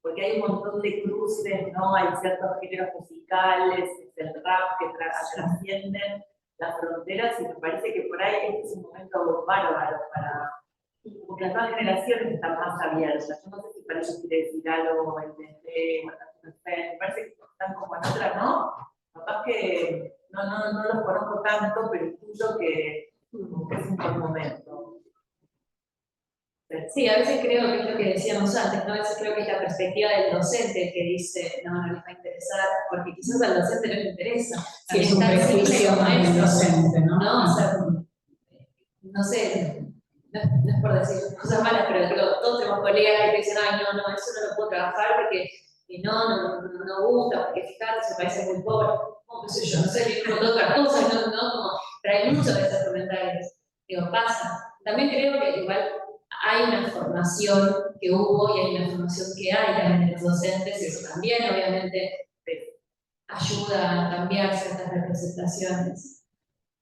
Porque hay un montón de cruces, ¿no? Hay ciertos géneros musicales, el rap que trascienden las fronteras, y me parece que por ahí este es un momento bárbaro para... Porque las nuevas generaciones están más abiertas. Yo no sé si para ellos quiere decir algo, el DT, me parece que están como en otra, ¿no? Capaz que no los conozco tanto, pero intuyo que es un buen momento.
Sí, a veces creo que es lo que decíamos antes, ¿no? A veces creo que es la perspectiva del docente que dice, no les va a interesar, porque quizás al docente no le interesa.
Sí, es un prejuicio más del docente, ¿no?
¿No? O sea, no sé, no es por decir cosas malas, pero digo, todos tenemos colegas que dicen, ay, no, eso no lo puedo trabajar porque no gusta, porque fíjate, se parece muy pobre. No, qué sé yo, no sé, viene con otras cosas, como, pero hay muchos de esos comentarios. Digo, pasa. También creo que igual hay una formación que hubo y hay una formación que hay también de los docentes, y eso también, obviamente, ayuda a cambiar ciertas representaciones.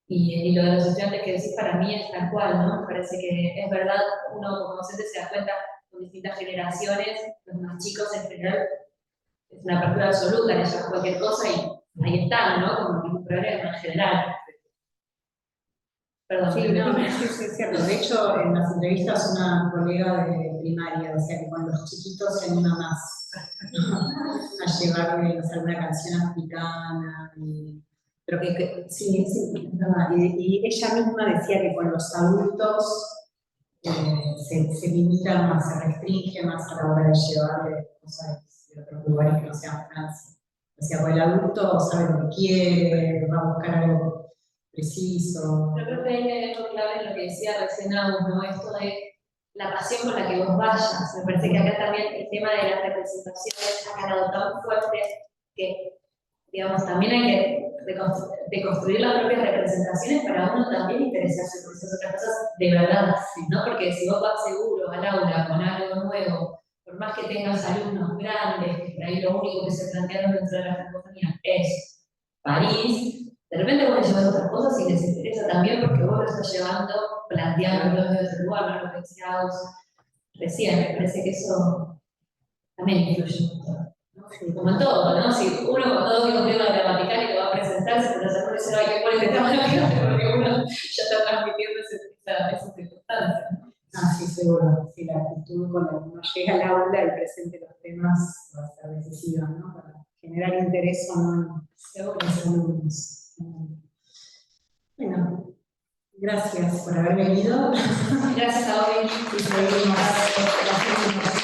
Y lo de los estudiantes que decís para mí es tal cual, ¿no? Me parece que es verdad, uno como docente se da cuenta con distintas generaciones, los más chicos en general, es una apertura absoluta, les llevan cualquier cosa y ahí están, ¿no? Como ningún problema en general. Perdón,
sí, sí, es cierto. De hecho, en las entrevistas una colega de primaria decía que con los chiquitos se anima más a llevarle, no sé, alguna canción africana, pero sí, es verdad. Y ella misma decía que con los adultos se limita más, se restringe más a la hora de llevarle cosas de otros lugares que no sean Francia. O sea, pues el adulto sabe lo que quiere, va a buscar algo preciso.
Yo creo que hay algo clave en lo que decía recién Agus, ¿no? Esto de la pasión con la que vos vayas. Me parece que acá también el tema de las representaciones ha ganado tan fuerte que, digamos, también hay que deconstruir las propias representaciones para uno también interesarse por esas otras cosas de verdad, ¿no? Porque si vos vas seguro al aula con algo nuevo, por más que tengas alumnos grandes, que por ahí lo único que se plantearon dentro de la francofonía es París, de repente vos le llevas otras cosas y les interesa también porque vos lo estás llevando, planteándolo desde otro lugar, ¿no? Lo que decíamos recién, me parece que eso también influye mucho. Como en todo, ¿no? Si uno con todo un tema gramatical y que va a presentarse, pero se puede decir, ay, qué bueno que está mal, porque uno ya está transmitiendo esas circunstancias, ¿no?
Ah, sí, seguro. Sí, la actitud cuando uno llega al aula y presente los temas va a ser decisiva, ¿no? Para generar interés o no en los alumnos. Bueno, gracias por haber venido.
Gracias a vos,
Y seguimos.